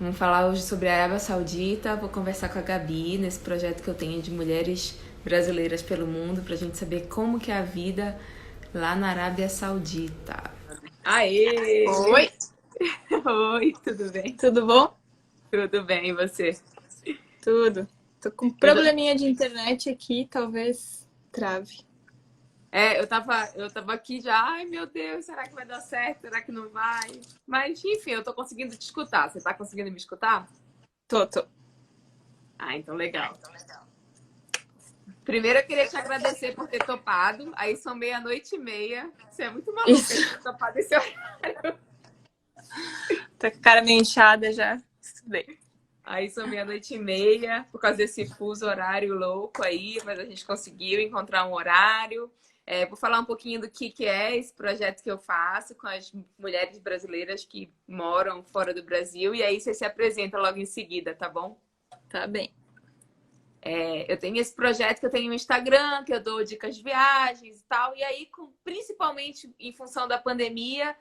Vamos falar hoje sobre a Arábia Saudita. Vou conversar com a Gabi nesse projeto que eu tenho de mulheres brasileiras pelo mundo, pra gente saber como que é a vida lá na Arábia Saudita. Aê! Oi, Oi, tudo bem? tudo bom? Tudo bem, e você? Tudo. Tô com um Eu já- probleminha de internet aqui, talvez trave. eu tava aqui já, ai meu Deus, será que vai dar certo? Será que não vai? Mas enfim, eu tô conseguindo te escutar. Você tá conseguindo me escutar? Tô. Ah, então legal. Primeiro eu queria te agradecer por ter topado. Aí são meia-noite e meia. Você é muito maluca Isso. de ter topado esse horário. Tô com a cara meio inchada já. Estudei. Aí são meia-noite e meia, por causa desse fuso horário louco aí, mas a gente conseguiu encontrar um horário. Vou falar um pouquinho do que é esse projeto que eu faço com as mulheres brasileiras que moram fora do Brasil. E aí você se apresenta logo em seguida, tá bom? Tá bem. Eu tenho esse projeto que eu tenho no Instagram, que eu dou dicas de viagens e tal. E aí, principalmente em função da pandemia,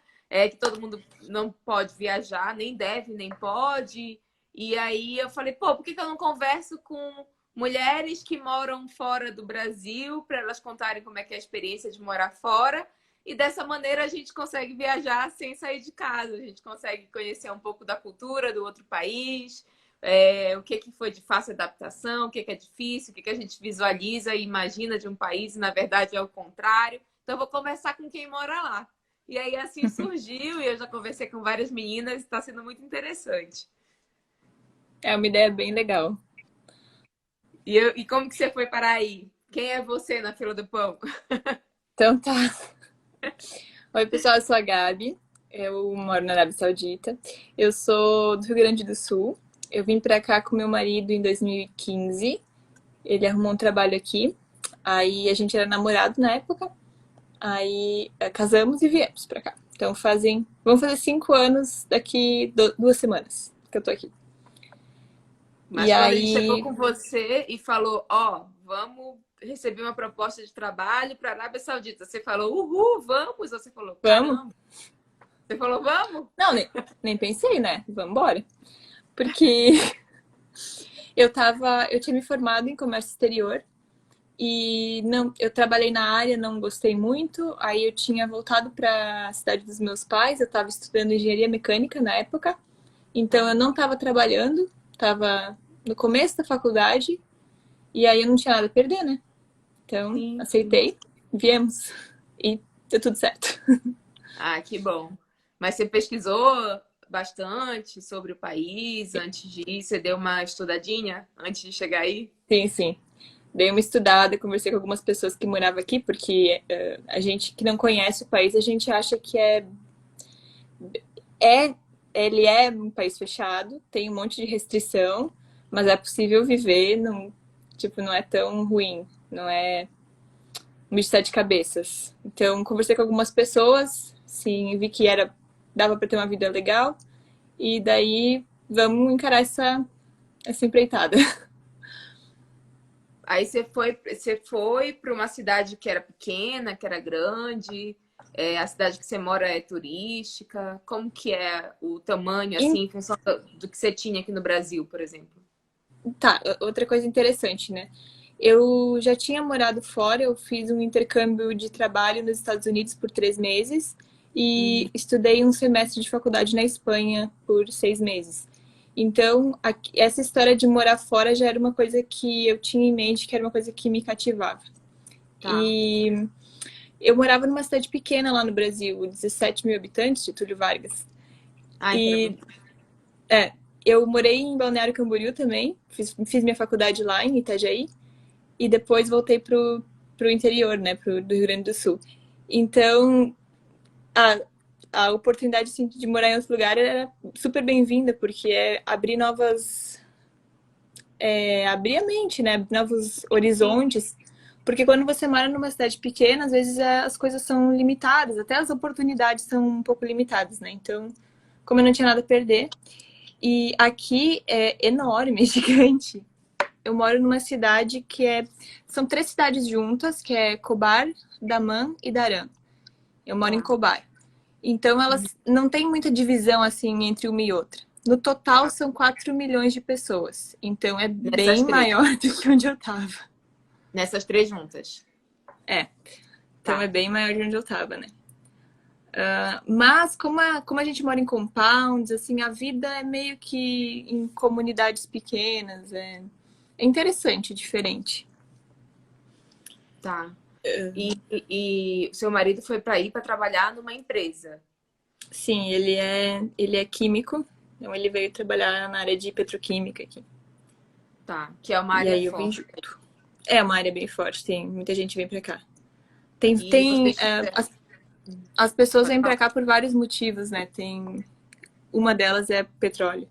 que todo mundo não pode viajar, nem deve, nem pode. E aí eu falei, pô, por que eu não converso com mulheres que moram fora do Brasil para elas contarem como é que é a experiência de morar fora? E dessa maneira a gente consegue viajar sem sair de casa, a gente consegue conhecer um pouco da cultura do outro país, o que foi de fácil adaptação, o que é difícil, o que a gente visualiza e imagina de um país e na verdade é o contrário. Então eu vou conversar com quem mora lá. E aí assim surgiu e eu já conversei com várias meninas e está sendo muito interessante. É uma ideia bem legal. E como que você foi para aí? Quem é você na fila do pão? Então tá. Oi, pessoal, eu sou a Gabi. Eu moro na Arábia Saudita. Eu sou do Rio Grande do Sul. Eu vim pra cá com meu marido em 2015. Ele arrumou um trabalho aqui. Aí a gente era namorado na época. Aí casamos e viemos pra cá. Então vamos fazer 5 anos daqui 2 semanas que eu tô aqui. E Mas quando ele chegou aí, com você e falou, ó, vamos receber uma proposta de trabalho para a Arábia Saudita, você falou, uhul, vamos? Ou você falou, vamos? caramba? Você falou, vamos? Não, nem pensei, né? Vamos embora. Porque eu tinha me formado em comércio exterior e não, eu trabalhei na área, não gostei muito. Aí eu tinha voltado para a cidade dos meus pais, eu estava estudando engenharia mecânica na época. Então eu não estava trabalhando, estava no começo da faculdade e aí eu não tinha nada a perder, né? Então Sim, sim. aceitei, viemos e deu tudo certo. Ah, que bom. Mas você pesquisou bastante sobre o país antes de ir? Você deu uma estudadinha antes de chegar aí? Sim, sim. Dei uma estudada, conversei com algumas pessoas que moravam aqui, porque a gente que não conhece o país, a gente acha que é, ele é um país fechado, tem um monte de restrição, mas é possível viver, não, tipo, não é tão ruim, não é um bicho de sete cabeças. Então, conversei com algumas pessoas, sim, vi que dava para ter uma vida legal, e daí vamos encarar essa empreitada. Aí você foi para uma cidade que era pequena, que era grande, a cidade que você mora é turística. Como que é o tamanho, assim, em função do que você tinha aqui no Brasil, por exemplo? Tá, outra coisa interessante, né? Eu já tinha morado fora, eu fiz um intercâmbio de trabalho nos Estados Unidos por 3 meses e Uhum. estudei um semestre de faculdade na Espanha por 6 meses. Então, essa história de morar fora já era uma coisa que eu tinha em mente, que era uma coisa que me cativava. Tá. E eu morava numa cidade pequena lá no Brasil, 17 mil habitantes, de Túlio Vargas. Ah, então era E muito. é, eu morei em Balneário Camboriú também, fiz minha faculdade lá em Itajaí. E depois voltei pro interior, né, do Rio Grande do Sul. Então, a, a oportunidade assim, de morar em outro lugar era super bem-vinda, porque abrir a mente, né, novos Sim. horizontes. Porque quando você mora numa cidade pequena, às vezes as coisas são limitadas, até as oportunidades são um pouco limitadas, né? Então, como eu não tinha nada a perder, e aqui é enorme, gigante. Eu moro numa cidade são 3 cidades juntas, que é Cobar, Daman e Daran. Eu moro em Tá. Cobar. Então elas não têm muita divisão assim entre uma e outra. No total são 4 milhões de pessoas. Então é Nessas bem três. maior do que onde eu tava. Nessas três juntas. É. Então Tá. é bem maior de onde eu tava, né? Mas como a gente mora em compounds, assim, a vida é meio que em comunidades pequenas. É interessante, diferente. Tá. E o seu marido foi para ir para trabalhar numa empresa. Sim, ele é químico. Então ele veio trabalhar na área de petroquímica aqui. Tá. Que é uma E área aí eu vim forte. junto. É uma área bem forte, tem muita gente vem pra cá. Tem, E tem vocês fizeram. as pessoas Pode vêm pra falar. cá por vários motivos, né? Uma delas é petróleo.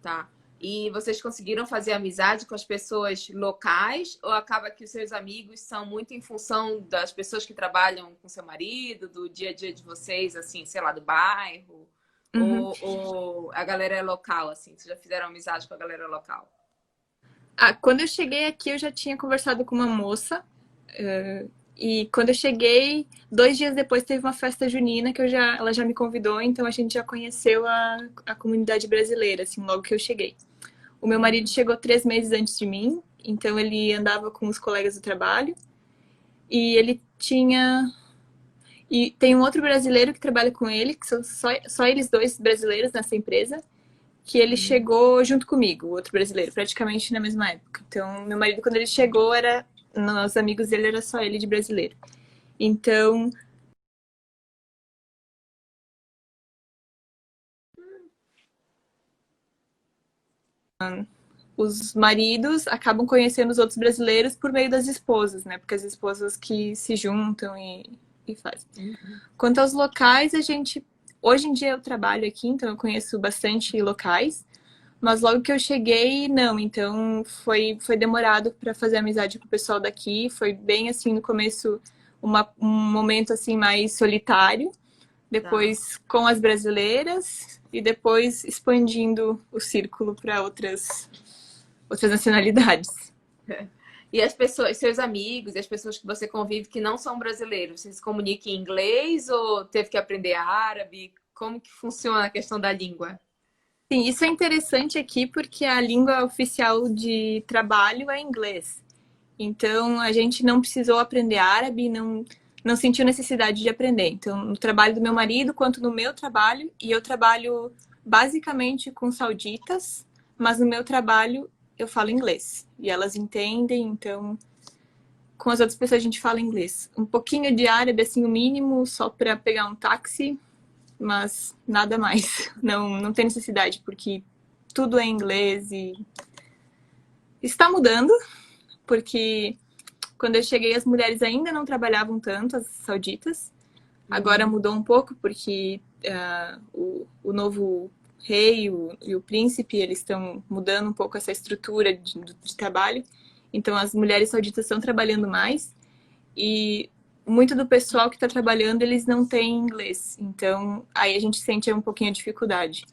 Tá. E vocês conseguiram fazer amizade com as pessoas locais ou acaba que os seus amigos são muito em função das pessoas que trabalham com seu marido, do dia a dia de vocês, assim, sei lá, do bairro? Uhum. Ou a galera é local, assim? Vocês já fizeram amizade com a galera local? Quando eu cheguei aqui, eu já tinha conversado com uma moça. E quando eu cheguei, 2 dias depois teve uma festa junina que ela já me convidou, então a gente já conheceu a comunidade brasileira, assim, logo que eu cheguei. O meu marido chegou 3 meses antes de mim, então ele andava com os colegas do trabalho. E ele tinha. E tem um outro brasileiro que trabalha com ele, que são só eles dois brasileiros nessa empresa, que ele chegou junto comigo, o outro brasileiro, praticamente na mesma época. Então, meu marido, quando ele chegou, os amigos dele era só ele de brasileiro. Então, os maridos acabam conhecendo os outros brasileiros por meio das esposas, né? Porque as esposas que se juntam e fazem. Quanto aos locais, hoje em dia eu trabalho aqui, então eu conheço bastante locais. Mas logo que eu cheguei, não. Então foi demorado para fazer amizade com o pessoal daqui. Foi bem assim no começo, um momento assim mais solitário. Depois com as brasileiras e depois expandindo o círculo para outras nacionalidades. E as pessoas, seus amigos, e as pessoas que você convive que não são brasileiros, você se comunica em inglês ou teve que aprender árabe? Como que funciona a questão da língua? Sim, isso é interessante aqui porque a língua oficial de trabalho é inglês. Então a gente não precisou aprender árabe, não sentiu necessidade de aprender. Então, no trabalho do meu marido, quanto no meu trabalho, e eu trabalho basicamente com sauditas, mas no meu trabalho eu falo inglês. E elas entendem, então com as outras pessoas a gente fala inglês. Um pouquinho de árabe, assim, o mínimo, só para pegar um táxi, mas nada mais. Não tem necessidade, porque tudo é inglês e está mudando, porque quando eu cheguei as mulheres ainda não trabalhavam tanto, as sauditas. Agora mudou um pouco, porque o novo rei e o príncipe, eles estão mudando um pouco essa estrutura de trabalho. Então as mulheres sauditas estão trabalhando mais e muito do pessoal que está trabalhando, eles não têm inglês. Então, aí a gente sente um pouquinho a dificuldade.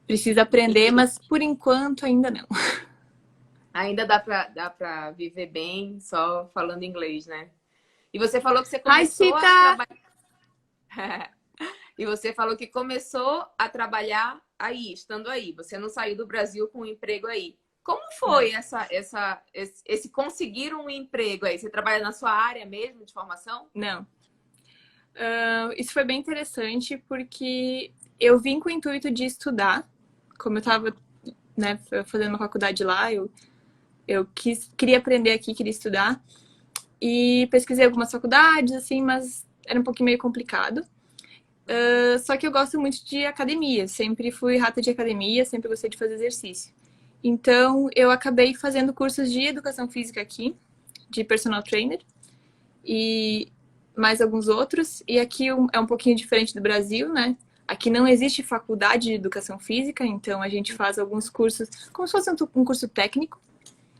Precisa aprender, mas por enquanto ainda não. Ainda dá pra viver bem só falando inglês, né? E você falou que você Ai, começou a Cita! trabalhar. E você falou que começou a trabalhar aí, estando aí. Você não saiu do Brasil com um emprego aí. Como foi Não. esse conseguir um emprego aí? Você trabalha na sua área mesmo de formação? Não. Isso foi bem interessante porque eu vim com o intuito de estudar. Como eu estava, né, fazendo uma faculdade lá, eu queria aprender aqui, queria estudar. E pesquisei algumas faculdades, assim, mas era um pouquinho meio complicado. Só que eu gosto muito de academia. Sempre fui rata de academia, sempre gostei de fazer exercício. Então, eu acabei fazendo cursos de educação física aqui, de personal trainer. E mais alguns outros. E aqui é um pouquinho diferente do Brasil, né? Aqui não existe faculdade de educação física, então a gente faz alguns cursos, como se fosse um curso técnico.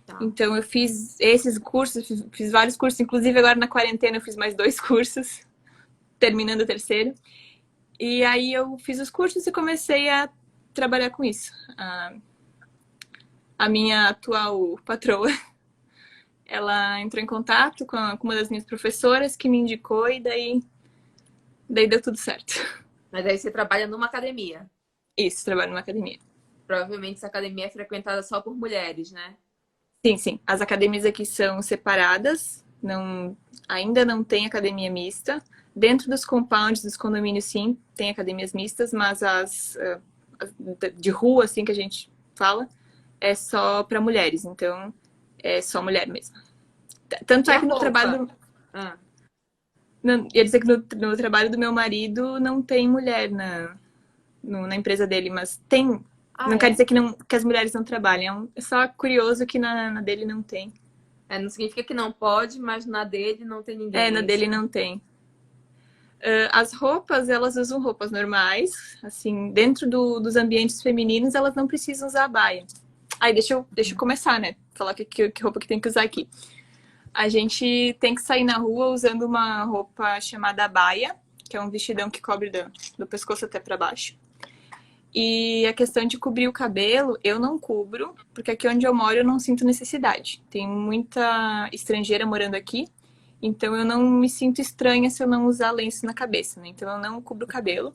Tá. Então eu fiz esses cursos, fiz vários cursos, inclusive agora na quarentena eu fiz mais 2 cursos, terminando o terceiro. E aí eu fiz os cursos e comecei a trabalhar com isso. A minha atual patroa, ela entrou em contato com uma das minhas professoras que me indicou e daí deu tudo certo. Mas aí você trabalha numa academia. Isso, trabalho numa academia. Provavelmente essa academia é frequentada só por mulheres, né? Sim, sim. As academias aqui são separadas, ainda não tem academia mista. Dentro dos compounds dos condomínios, sim, tem academias mistas, mas as de rua, assim que a gente fala, é só para mulheres. Então, é só mulher mesmo. Tanto E é a que no roupa? trabalho. Ah, Não, ia dizer que no trabalho do meu marido não tem mulher na empresa dele, mas tem. ah Não quer é? dizer que as mulheres não trabalham. É só curioso que na dele não tem. É, não significa que não pode, mas na dele não tem É, ninguém, na é isso? dele não tem. As roupas, elas usam roupas normais, assim, dentro dos ambientes femininos, elas não precisam usar baia. Aí, deixa eu começar, né? Falar que roupa que tem que usar aqui. A gente tem que sair na rua usando uma roupa chamada baia, que é um vestidão que cobre do pescoço até para baixo. E a questão de cobrir o cabelo, eu não cubro, porque aqui onde eu moro eu não sinto necessidade. Tem muita estrangeira morando aqui, então eu não me sinto estranha se eu não usar lenço na cabeça, né? Então eu não cubro o cabelo.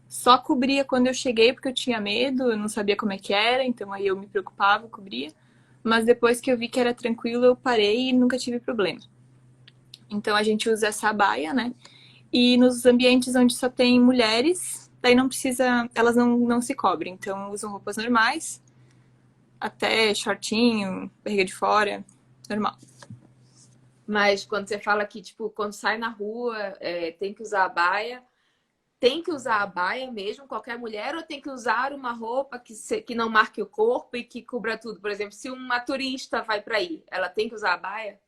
Só cobria quando eu cheguei porque eu tinha medo, eu não sabia como é que era, então aí eu me preocupava, cobria. Mas depois que eu vi que era tranquilo, eu parei e nunca tive problema. Então a gente usa essa baia, né? E nos ambientes onde só tem mulheres, daí não precisa, elas não se cobrem. Então usam roupas normais, até shortinho, barriga de fora, normal. Mas quando você fala que, tipo, quando sai na rua, tem que usar a baia, tem que usar a baia mesmo, qualquer mulher, ou tem que usar uma roupa que não marque o corpo e que cubra tudo? Por exemplo, se uma turista vai para aí, ela tem que usar a baia?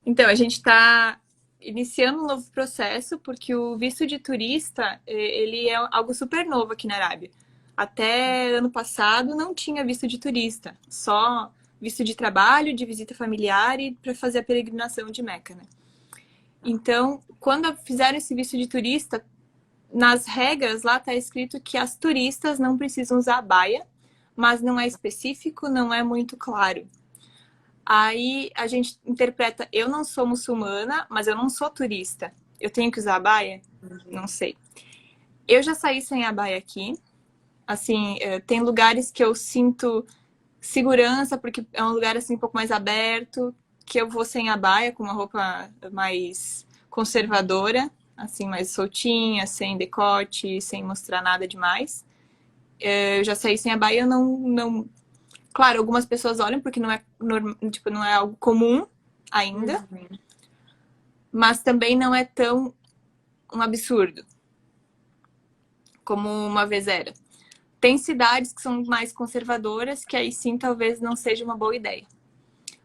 Então a gente está iniciando um novo processo porque o visto de turista, ele é algo super novo aqui na Arábia. Até ano passado não tinha visto de turista, só visto de trabalho, de visita familiar e para fazer a peregrinação de Meca, né? Então, quando fizeram esse visto de turista, nas regras lá está escrito que as turistas não precisam usar a baia, mas não é específico, não é muito claro. Aí a gente interpreta, eu não sou muçulmana, mas eu não sou turista. Eu tenho que usar a baia? Não sei. Eu já saí sem a baia aqui. Assim, tem lugares que eu sinto segurança, porque é um lugar assim um pouco mais aberto, que eu vou sem a baia, com uma roupa mais conservadora, assim, mais soltinha, sem decote, sem mostrar nada demais. Eu já saí sem a baia, eu não. Claro, algumas pessoas olham porque tipo, não é algo comum ainda, mas também não é tão um absurdo como uma vez era. Tem cidades que são mais conservadoras, que aí sim talvez não seja uma boa ideia.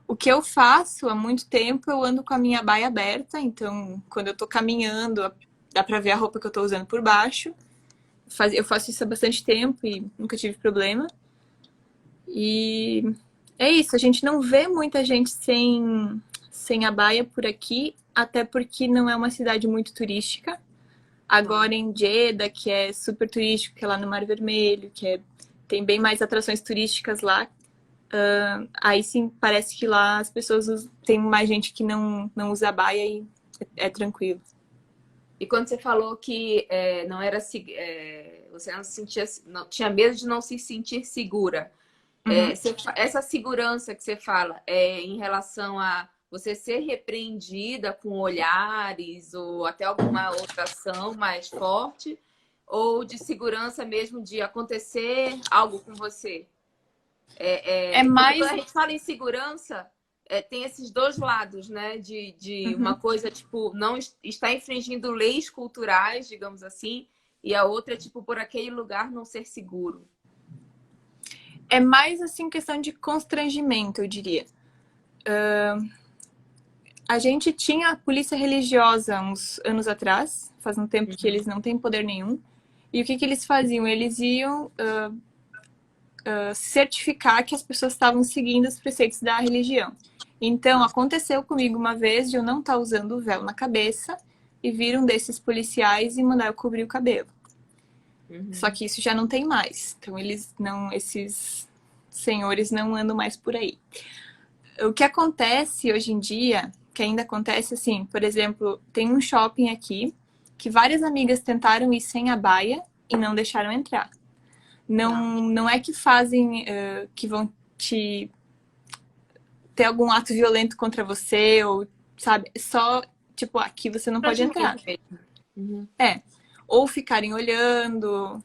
O que eu faço há muito tempo, eu ando com a minha baia aberta, então quando eu tô caminhando, dá pra ver a roupa que eu tô usando por baixo. Eu faço isso há bastante tempo e nunca tive problema. E é isso, a gente não vê muita gente sem a baia por aqui, até porque não é uma cidade muito turística. Agora em Jeddah, que é super turístico, que é lá no Mar Vermelho, tem bem mais atrações turísticas lá. Aí sim, parece que lá as pessoas tem mais gente que não usa baia e é tranquilo. E quando você falou que não era você não se sentia, não, tinha medo de não se sentir segura. Uhum. Essa segurança que você fala é em relação a você ser repreendida com olhares ou até alguma outra ação mais forte, ou de segurança mesmo de acontecer algo com você? É Porque quando mais. a gente fala em segurança, tem esses dois lados, né? De uma Uhum. coisa, tipo, não está infringindo leis culturais, digamos assim, e a outra, tipo, por aquele lugar não ser seguro. É mais assim questão de constrangimento, eu diria. A gente tinha a polícia religiosa uns anos atrás, faz um tempo que eles não têm poder nenhum. E o que eles faziam? Eles iam certificar que as pessoas estavam seguindo os preceitos da religião. Então, aconteceu comigo uma vez de eu não estar usando o véu na cabeça e vir um desses policiais e mandar eu cobrir o cabelo. Só que isso já não tem mais. Então, esses senhores não andam mais por aí. O que acontece hoje em dia, que ainda acontece assim, por exemplo, tem um shopping aqui que várias amigas tentaram ir sem a baia e não deixaram entrar. Não é que fazem, que vão te ter algum ato violento contra você, ou, sabe? Só, tipo, aqui você não pode entrar. Uhum. Ou ficarem olhando,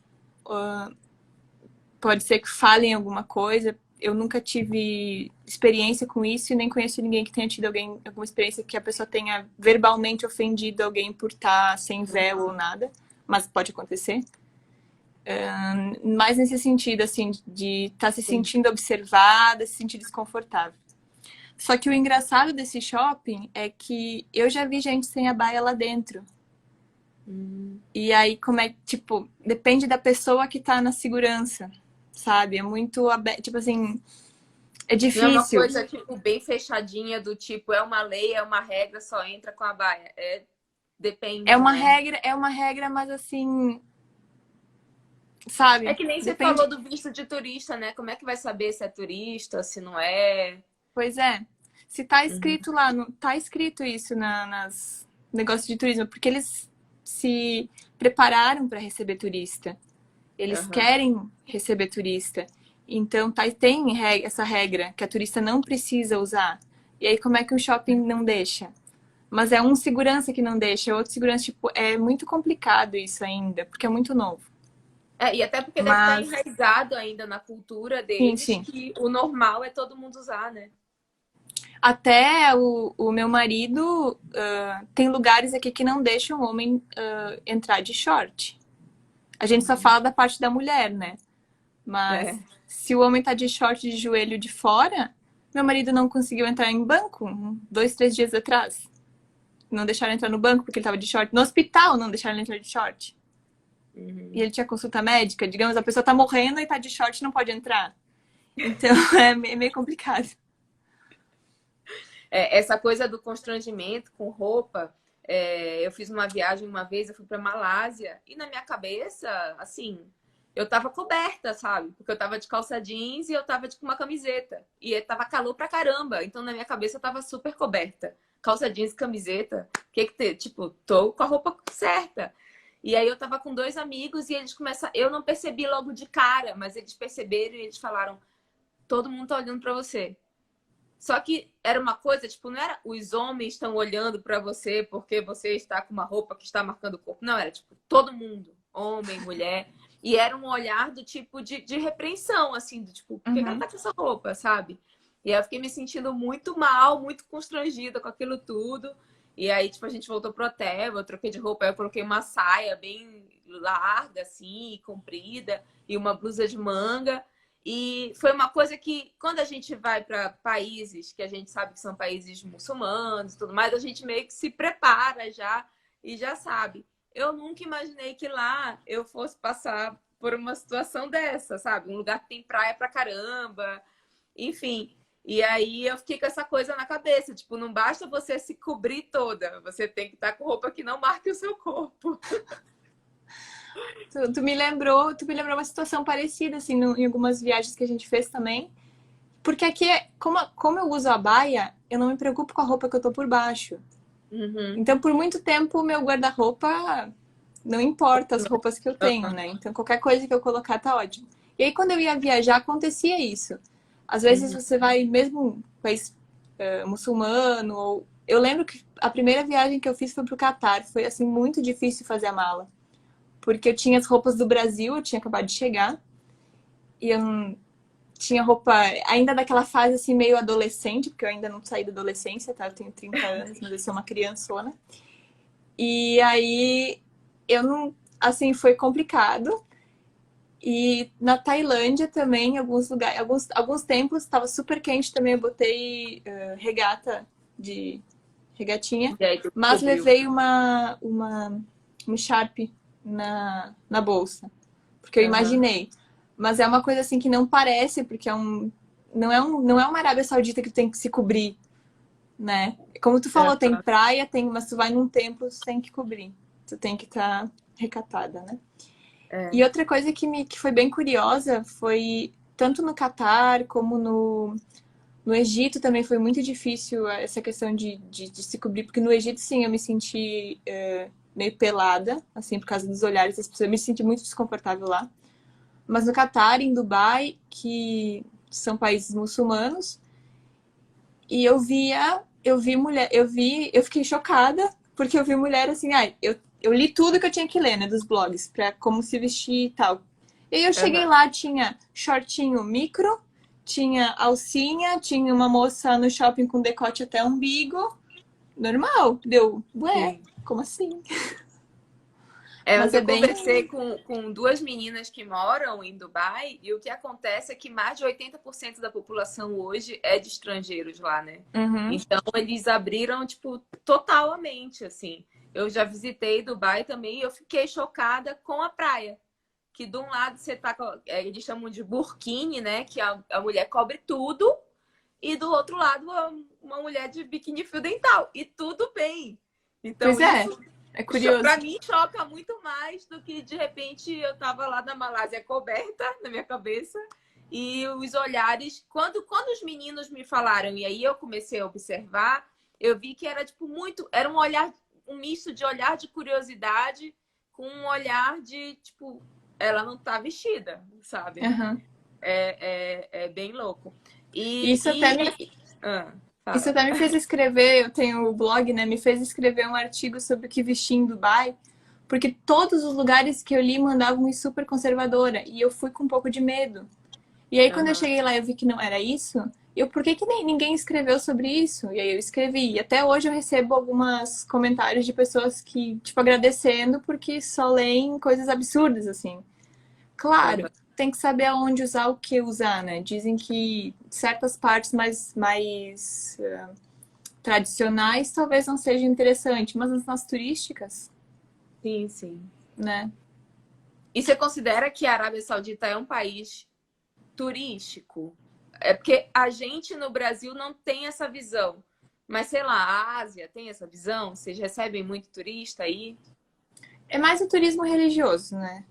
pode ser que falem alguma coisa. Eu nunca tive experiência com isso e nem conheço ninguém que tenha tido alguma experiência que a pessoa tenha verbalmente ofendido alguém por estar sem véu ou nada, mas pode acontecer. Mais nesse sentido, assim, de estar se sentindo observada, se sentir desconfortável. Só que o engraçado desse shopping é que eu já vi gente sem a baia lá dentro. E aí, como é, tipo, depende da pessoa que tá na segurança, sabe? É muito aberto, tipo assim, é difícil. Não é uma coisa, tipo, bem fechadinha do tipo, é uma lei, é uma regra, só entra com a baia. Depende, É uma né? regra, mas assim, sabe? É que nem você Depende. falou do visto de turista, né? Como é que vai saber se é turista, se não é? Pois é. Se tá escrito lá, tá escrito isso nas negócios de turismo, porque eles se prepararam para receber turista. Eles querem receber turista. Então tem essa regra que a turista não precisa usar. E aí como é que o shopping não deixa? Mas é um segurança que não deixa, outro segurança, tipo, é muito complicado isso ainda, porque é muito novo. E até porque deve estar Mas, enraizado ainda na cultura sim, deles sim. que o normal é todo mundo usar, né? Até o meu marido, tem lugares aqui que não deixam o homem entrar de short. A gente só fala da parte da mulher, né? Mas se o homem tá de short de joelho de fora, meu marido não conseguiu entrar em banco 2, 3 dias atrás. Não deixaram entrar no banco porque ele tava de short. No hospital não deixaram ele entrar de short. E ele tinha consulta médica. Digamos, a pessoa tá morrendo e tá de short e não pode entrar. Então é meio complicado. Essa coisa do constrangimento com roupa. Eu fiz uma viagem uma vez, eu fui pra Malásia e na minha cabeça, assim, eu tava coberta, sabe? Porque eu tava de calça jeans e eu tava com uma camiseta. E tava calor pra caramba. Então na minha cabeça eu tava super coberta. Calça jeans, camiseta. Que tem? Tipo, tô com a roupa certa. E aí eu tava com 2 amigos e eles começaram. Eu não percebi logo de cara, mas eles perceberam e eles falaram: todo mundo tá olhando pra você. Só que era uma coisa, tipo, não era os homens estão olhando pra você porque você está com uma roupa que está marcando o corpo. Não, era tipo, todo mundo, homem, mulher. E era um olhar do tipo de repreensão, assim, do tipo, por que ela tá com essa roupa, sabe? E aí eu fiquei me sentindo muito mal, muito constrangida com aquilo tudo. E aí, tipo, a gente voltou pro hotel, eu troquei de roupa, aí eu coloquei uma saia bem larga, assim, comprida, e uma blusa de manga. E foi uma coisa que, quando a gente vai para países que a gente sabe que são países muçulmanos e tudo mais, a gente meio que se prepara já e já sabe. Eu nunca imaginei que lá eu fosse passar por uma situação dessa, sabe? Um lugar que tem praia pra caramba, enfim. E aí eu fiquei com essa coisa na cabeça, tipo, não basta você se cobrir toda, você tem que estar com roupa que não marque o seu corpo. Tu me lembrou uma situação parecida, assim, em algumas viagens que a gente fez também. Porque aqui, como eu uso a baia, eu não me preocupo com a roupa que eu tô por baixo. Então, por muito tempo, o meu guarda-roupa não importa as roupas que eu tenho, né? Então, qualquer coisa que eu colocar tá ótimo. E aí, quando eu ia viajar, acontecia isso. Às vezes, você vai, mesmo país muçulmano, ou... Eu lembro que a primeira viagem que eu fiz foi pro Catar. Foi, assim, muito difícil fazer a mala. Porque eu tinha as roupas do Brasil, eu tinha acabado de chegar. E eu tinha roupa ainda daquela fase assim meio adolescente, porque eu ainda não saí da adolescência, tá? Eu tenho 30 anos, mas eu sou uma criançona. E aí eu não, assim, foi complicado. E na Tailândia também, em alguns lugares, alguns tempos estava super quente também, eu botei regatinha, mas levei um Sharp na bolsa, porque eu imaginei. Mas é uma coisa assim que não parece, porque não é uma Arábia Saudita que tem que se cobrir, né? Como tu falou, tem praia, mas tu vai num templo, tu tem que cobrir. Tu tem que estar recatada, né? E outra coisa que foi bem curiosa foi, tanto no Catar como no Egito também foi muito difícil essa questão de se cobrir, porque no Egito, sim, eu me senti meio pelada, assim, por causa dos olhares das pessoas. Eu me senti muito desconfortável lá. Mas no Catar, em Dubai, que são países muçulmanos, e eu fiquei chocada, porque eu vi mulher assim, eu li tudo que eu tinha que ler, né, dos blogs, pra como se vestir e tal. E aí eu cheguei Aham. lá, tinha shortinho micro, tinha alcinha, tinha uma moça no shopping com decote até o umbigo, normal. Deu, ué, Sim. como assim? É, Mas é eu bem. conversei com duas meninas que moram em Dubai e o que acontece é que mais de 80% da população hoje é de estrangeiros lá, né? Uhum. Então eles abriram, tipo, totalmente, assim. Eu já visitei Dubai também e eu fiquei chocada com a praia. Que de um lado você tá com, eles chamam de burkini, né? Que a mulher cobre tudo, e do outro lado uma mulher de biquíni fio dental. E tudo bem. Pois Então é, isso é curioso. para mim choca muito mais do que de repente eu tava lá na Malásia coberta na minha cabeça e os olhares quando os meninos me falaram e aí eu comecei a observar, eu vi que era tipo muito, era um olhar, um misto de olhar de curiosidade com um olhar de tipo ela não tá vestida, sabe? Uhum. É bem louco. Isso até me, Ah, Isso fala. até me fez escrever, eu tenho o blog, né? Me fez escrever um artigo sobre o que vestir em Dubai, porque todos os lugares que eu li mandavam ir super conservadora, e eu fui com um pouco de medo. E aí, quando eu Aham. cheguei lá, eu vi que não era isso. Por que que ninguém escreveu sobre isso? E aí eu escrevi. E até hoje eu recebo alguns comentários de pessoas que, tipo, agradecendo porque só leem coisas absurdas, assim. Claro, Aham. tem que saber aonde usar o que usar, né? Dizem que certas partes mais tradicionais talvez não seja interessante, mas nas turísticas, Sim, sim. né? E você considera que a Arábia Saudita é um país turístico? É porque a gente no Brasil não tem essa visão. Mas, sei lá, a Ásia tem essa visão? Vocês recebem muito turista aí? É mais o turismo religioso, né?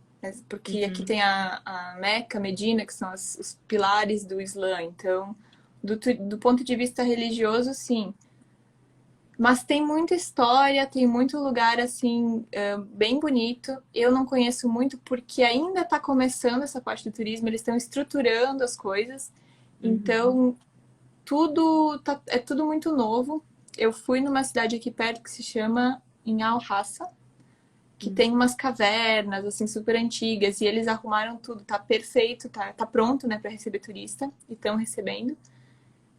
Porque aqui Uhum. tem a Meca, Medina, que são os pilares do Islã. Então, do ponto de vista religioso, sim. Mas tem muita história, tem muito lugar assim bem bonito. Eu não conheço muito porque ainda está começando essa parte do turismo, eles estão estruturando as coisas. Uhum. Então, é tudo muito novo. Eu fui numa cidade aqui perto que se chama em Al-Hassa, que tem Uhum. umas cavernas assim super antigas e eles arrumaram tudo, tá perfeito, tá pronto, né, para receber turista e estão recebendo.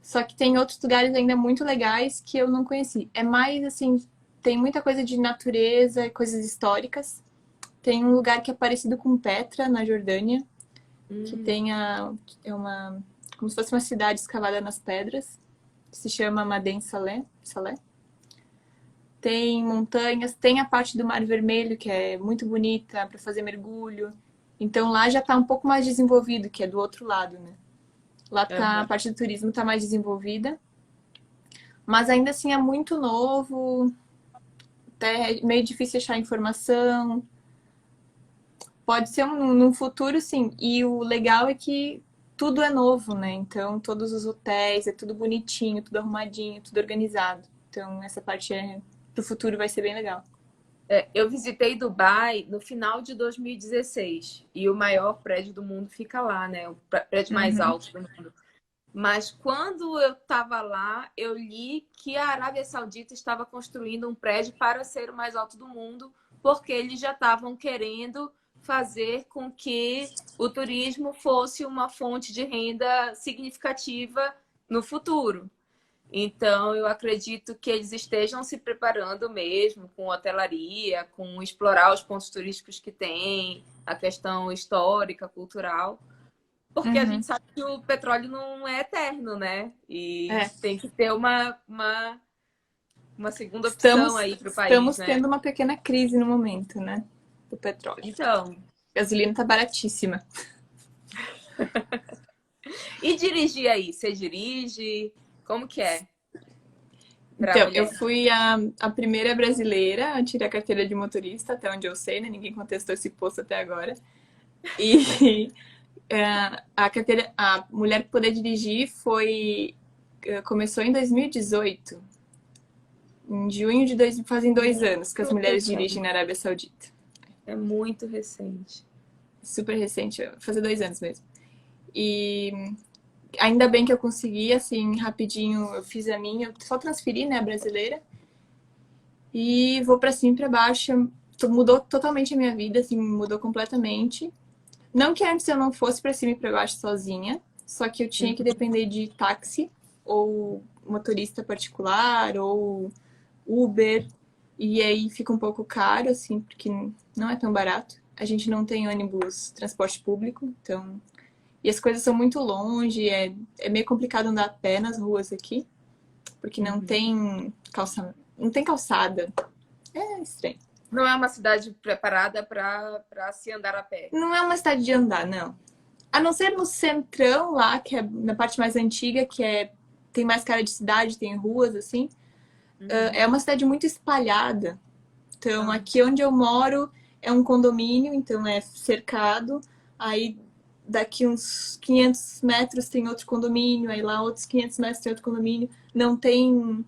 Só que tem outros lugares ainda muito legais que eu não conheci. É mais assim, tem muita coisa de natureza, coisas históricas. Tem um lugar que é parecido com Petra, na Jordânia, que Uhum. tem é uma como se fosse uma cidade escavada nas pedras, que se chama Madem Salé. Tem montanhas, tem a parte do Mar Vermelho, que é muito bonita para fazer mergulho. Então lá já está um pouco mais desenvolvido, que é do outro lado, né? Lá tá, a Aham. parte do turismo está mais desenvolvida, mas ainda assim é muito novo, até é meio difícil achar informação. Pode ser num futuro, sim. E o legal é que tudo é novo, né? Então, todos os hotéis, é tudo bonitinho, tudo arrumadinho, tudo organizado. Então, essa parte pro futuro vai ser bem legal. Eu visitei Dubai no final de 2016 e o maior prédio do mundo fica lá, né? O prédio mais Uhum. alto do mundo. Mas quando eu estava lá, eu li que a Arábia Saudita estava construindo um prédio para ser o mais alto do mundo, porque eles já estavam querendo fazer com que o turismo fosse uma fonte de renda significativa no futuro. Então, eu acredito que eles estejam se preparando mesmo com hotelaria, com explorar os pontos turísticos que tem, a questão histórica, cultural, porque a gente Uhum. sabe que o petróleo não é eterno, né? E É, tem que ter uma segunda opção estamos, aí para o país, estamos né? tendo uma pequena crise no momento, né? Do petróleo. Então, A gasolina tá baratíssima. e dirigir aí? Você dirige? Como que é para Então, eu mulher? fui a primeira brasileira a tirar a carteira de motorista, até onde eu sei, né? Ninguém contestou esse posto até agora. E a mulher poder dirigir começou em 2018. Em junho de fazem 2 anos que as mulheres recente. dirigem na Arábia Saudita. É muito recente. Super recente, vai fazer 2 anos mesmo. E ainda bem que eu consegui, assim, rapidinho, eu fiz a minha, eu só transferi, né, a brasileira. E vou pra cima e pra baixo. Mudou totalmente a minha vida, assim, mudou completamente. Não que antes eu não fosse pra cima e pra baixo sozinha, só que eu tinha que depender de táxi, ou motorista particular, ou Uber. E aí fica um pouco caro, assim, porque não é tão barato. A gente não tem ônibus, transporte público, então. E as coisas são muito longe, é meio complicado andar a pé nas ruas aqui, porque não tem não tem calçada. É estranho. Não é uma cidade preparada para se andar a pé. Não é uma cidade de andar, não. A não ser no centrão lá, que é na parte mais antiga, tem mais cara de cidade, tem ruas assim. É uma cidade muito espalhada. Então, aqui onde eu moro é um condomínio, então é cercado. Aí daqui uns 500 metros tem outro condomínio, aí lá outros 500 metros tem outro condomínio. Não tem,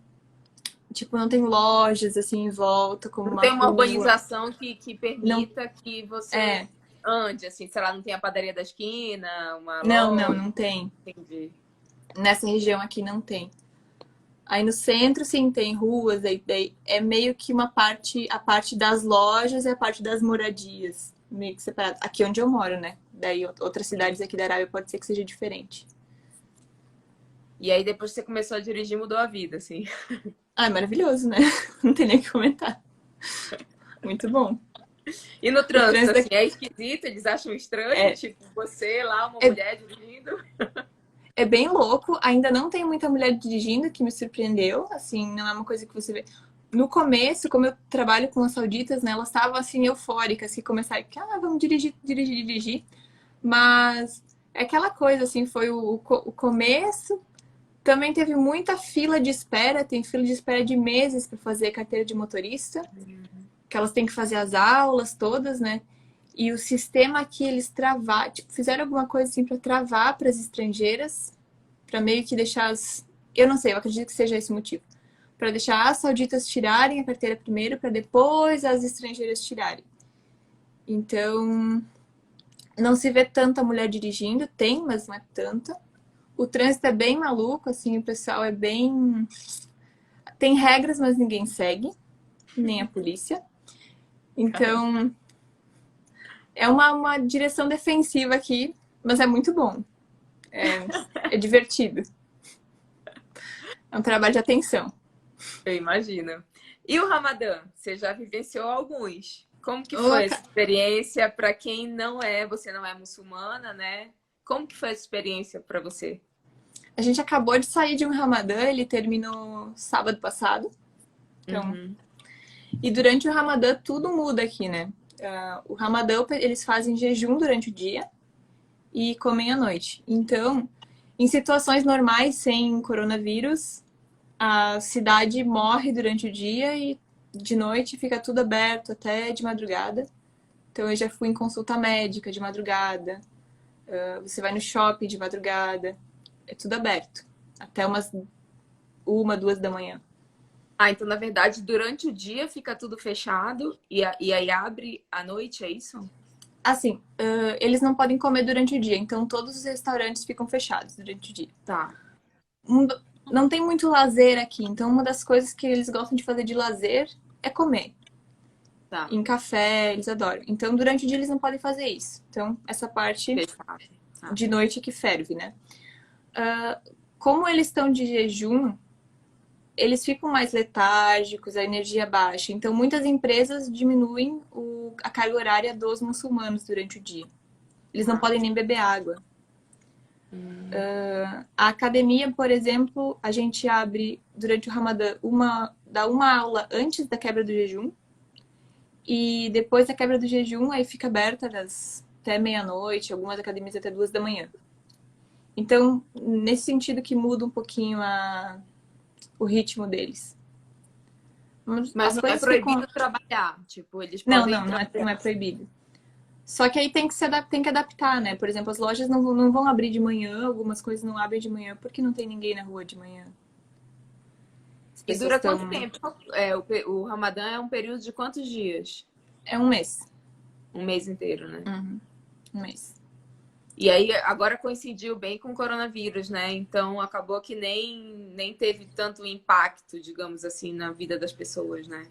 tipo, não tem lojas assim em volta, como Não uma tem uma rua. urbanização que permita que você ande, assim, sei lá, não tem a padaria da esquina, uma loja. Não tem. Entendi. Nessa região aqui não tem. Aí no centro, sim, tem ruas, daí é meio que a parte das lojas e a parte das moradias, meio que separado. Aqui onde eu moro, né? Daí outras cidades aqui da Arábia pode ser que seja diferente. E aí depois que você começou a dirigir, mudou a vida, assim. Ah, é maravilhoso, né? Não tem nem o que comentar. Muito bom. E no trânsito, trânsito assim, é esquisito? Eles acham estranho? Tipo, você lá, uma mulher dirigindo? É bem louco, ainda não tem muita mulher dirigindo, que me surpreendeu, assim, não é uma coisa que você vê. No começo, como eu trabalho com as sauditas, né, elas estavam assim eufóricas, que começaram, vamos dirigir. Mas é aquela coisa, assim, foi o começo. Também teve muita fila de espera, tem fila de espera de meses para fazer carteira de motorista, que elas têm que fazer as aulas todas, né? E o sistema que eles travaram, tipo, fizeram alguma coisa assim para travar para as estrangeiras, para meio que deixar as. Eu não sei, eu acredito que seja esse o motivo. Para deixar as sauditas tirarem a carteira primeiro, para depois as estrangeiras tirarem. Então, não se vê tanta mulher dirigindo, tem, mas não é tanta. O trânsito é bem maluco, assim, o pessoal é bem. Tem regras, mas ninguém segue, nem a polícia. Então. É uma direção defensiva aqui, mas é muito bom. É divertido. É um trabalho de atenção. Eu imagino. E o Ramadã? Você já vivenciou alguns. Como que foi essa experiência para quem você não é muçulmana, né? Como que foi essa experiência para você? A gente acabou de sair de um Ramadã, ele terminou sábado passado. Então, E durante o Ramadã tudo muda aqui, né? O Ramadã eles fazem jejum durante o dia e comem à noite. Então, em situações normais, sem coronavírus, a cidade morre durante o dia e de noite fica tudo aberto até de madrugada. Então, eu já fui em consulta médica de madrugada, você vai no shopping de madrugada, é tudo aberto. Até umas 1, 2 da manhã. Então, na verdade, durante o dia fica tudo fechado e aí abre à noite, é isso? Assim, eles não podem comer durante o dia, então todos os restaurantes ficam fechados durante o dia. Tá. Não tem muito lazer aqui, então uma das coisas que eles gostam de fazer de lazer é comer. Tá. Em café, eles adoram. Então, durante o dia eles não podem fazer isso. Então, essa parte de noite que ferve, né? Como eles estão de jejum, eles ficam mais letárgicos, a energia baixa. Então, muitas empresas diminuem a carga horária dos muçulmanos durante o dia. Eles não podem nem beber água. A academia, por exemplo, a gente abre durante o Ramadã dá uma aula antes da quebra do jejum. E depois da quebra do jejum, aí fica aberta até meia-noite, algumas academias até 2 da manhã. Então, nesse sentido que muda um pouquinho o ritmo deles. Mas não é proibido trabalhar, tipo, eles podem não é proibido. Só que aí tem que adaptar, né? Por exemplo, as lojas não vão abrir de manhã, algumas coisas não abrem de manhã porque não tem ninguém na rua de manhã. E pessoas dura quanto estão... tempo? O Ramadã é um período de quantos dias? É um mês. Um mês inteiro, né? Uhum. Um mês. E aí, agora coincidiu bem com o coronavírus, né? Então, acabou que nem teve tanto impacto, digamos assim, na vida das pessoas, né?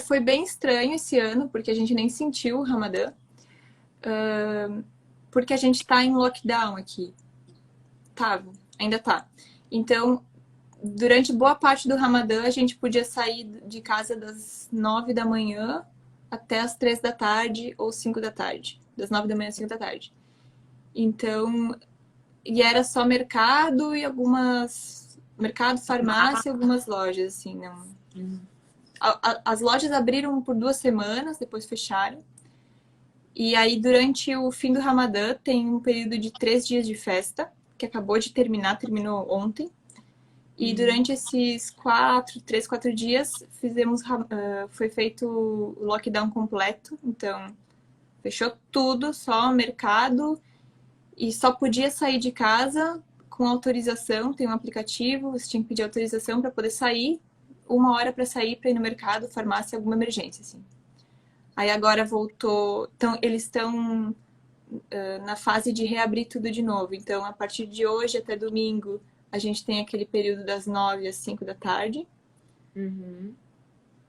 Foi bem estranho esse ano, porque a gente nem sentiu o Ramadã. Porque a gente tá em lockdown aqui. Ainda tá. Então, durante boa parte do Ramadã, a gente podia sair de casa das 9 da manhã até as 3 da tarde ou 5 da tarde. Das 9 da manhã às 5 da tarde. Então, e era só mercado e algumas... Mercado, farmácia e algumas lojas, assim, não... As lojas abriram por 2 semanas, depois fecharam. E aí, durante o fim do Ramadã, tem um período de 3 dias de festa, que acabou de terminar, terminou ontem. E durante esses 3, 4 dias, foi feito o lockdown completo. Então, fechou tudo, só mercado. E só podia sair de casa com autorização. Tem um aplicativo, você tinha que pedir autorização para poder sair. 1 hora para sair, para ir no mercado, farmácia, alguma emergência, assim. Aí agora voltou... Então, eles estão na fase de reabrir tudo de novo. Então, a partir de hoje até domingo, a gente tem aquele período das 9 às 5 da tarde. Uhum.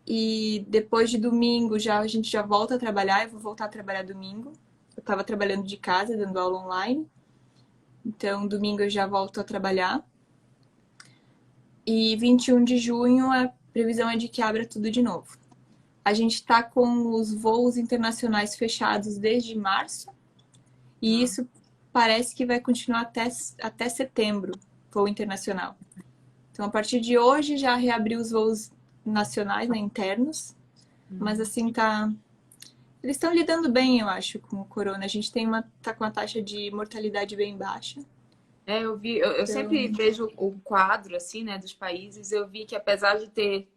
E depois de domingo, a gente já volta a trabalhar. Eu vou voltar a trabalhar domingo. Eu estava trabalhando de casa, dando aula online. Então, domingo eu já volto a trabalhar. E 21 de junho, a previsão é de que abra tudo de novo. A gente está com os voos internacionais fechados desde março. E isso parece que vai continuar até setembro, voo internacional. Então, a partir de hoje, já reabriu os voos nacionais, né, internos. Mas, assim, eles estão lidando bem, eu acho, com o corona. A gente tá com uma taxa de mortalidade bem baixa. Eu vi, eu sempre vejo o quadro, assim, né, dos países. Eu vi que, apesar de ter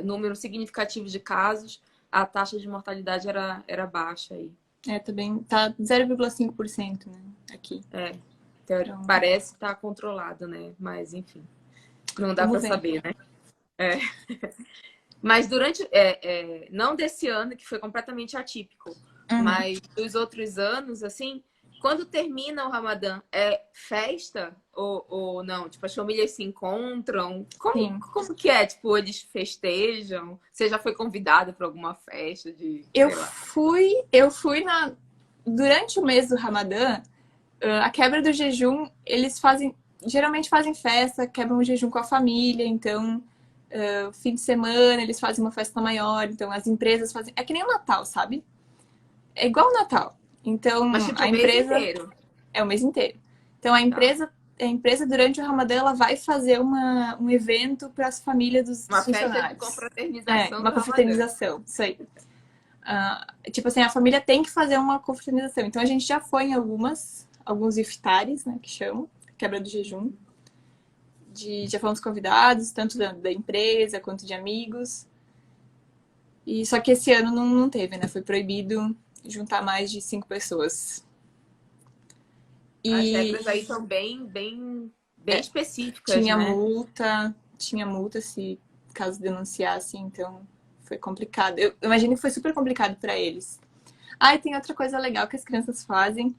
número significativo de casos, a taxa de mortalidade era baixa aí. Também tá 0,5%, né, aqui. Então, parece estar controlado, né? Mas, enfim, não dá para saber, né? Mas durante, não desse ano, que foi completamente atípico, mas dos outros anos, assim, quando termina o Ramadã, é festa ou não? Tipo, as famílias se encontram? Como que é? Tipo, eles festejam? Você já foi convidada para alguma festa de, sei lá? Eu fui durante o mês do Ramadã, a quebra do jejum, eles geralmente fazem festa, quebram o jejum com a família, então... fim de semana, eles fazem uma festa maior, então as empresas fazem... É que nem o Natal, sabe? É igual o Natal. Então, Mas, tipo, a empresa... o mês inteiro? É o mês inteiro. Então, a empresa durante o Ramadã, ela vai fazer um evento para as famílias dos Uma festa de funcionários. confraternização Uma do Ramadã. confraternização, isso aí. Tipo assim, a família tem que fazer uma confraternização. Então, a gente já foi em alguns iftares, né, que chamam, quebra do jejum. Já fomos convidados, tanto da empresa quanto de amigos. E só que esse ano não teve, né? Foi proibido juntar mais de 5 pessoas. As regras aí são bem específicas, tinha né? Tinha multa se caso denunciasse, então foi complicado. Eu imagino que foi super complicado para eles. E tem outra coisa legal que as crianças fazem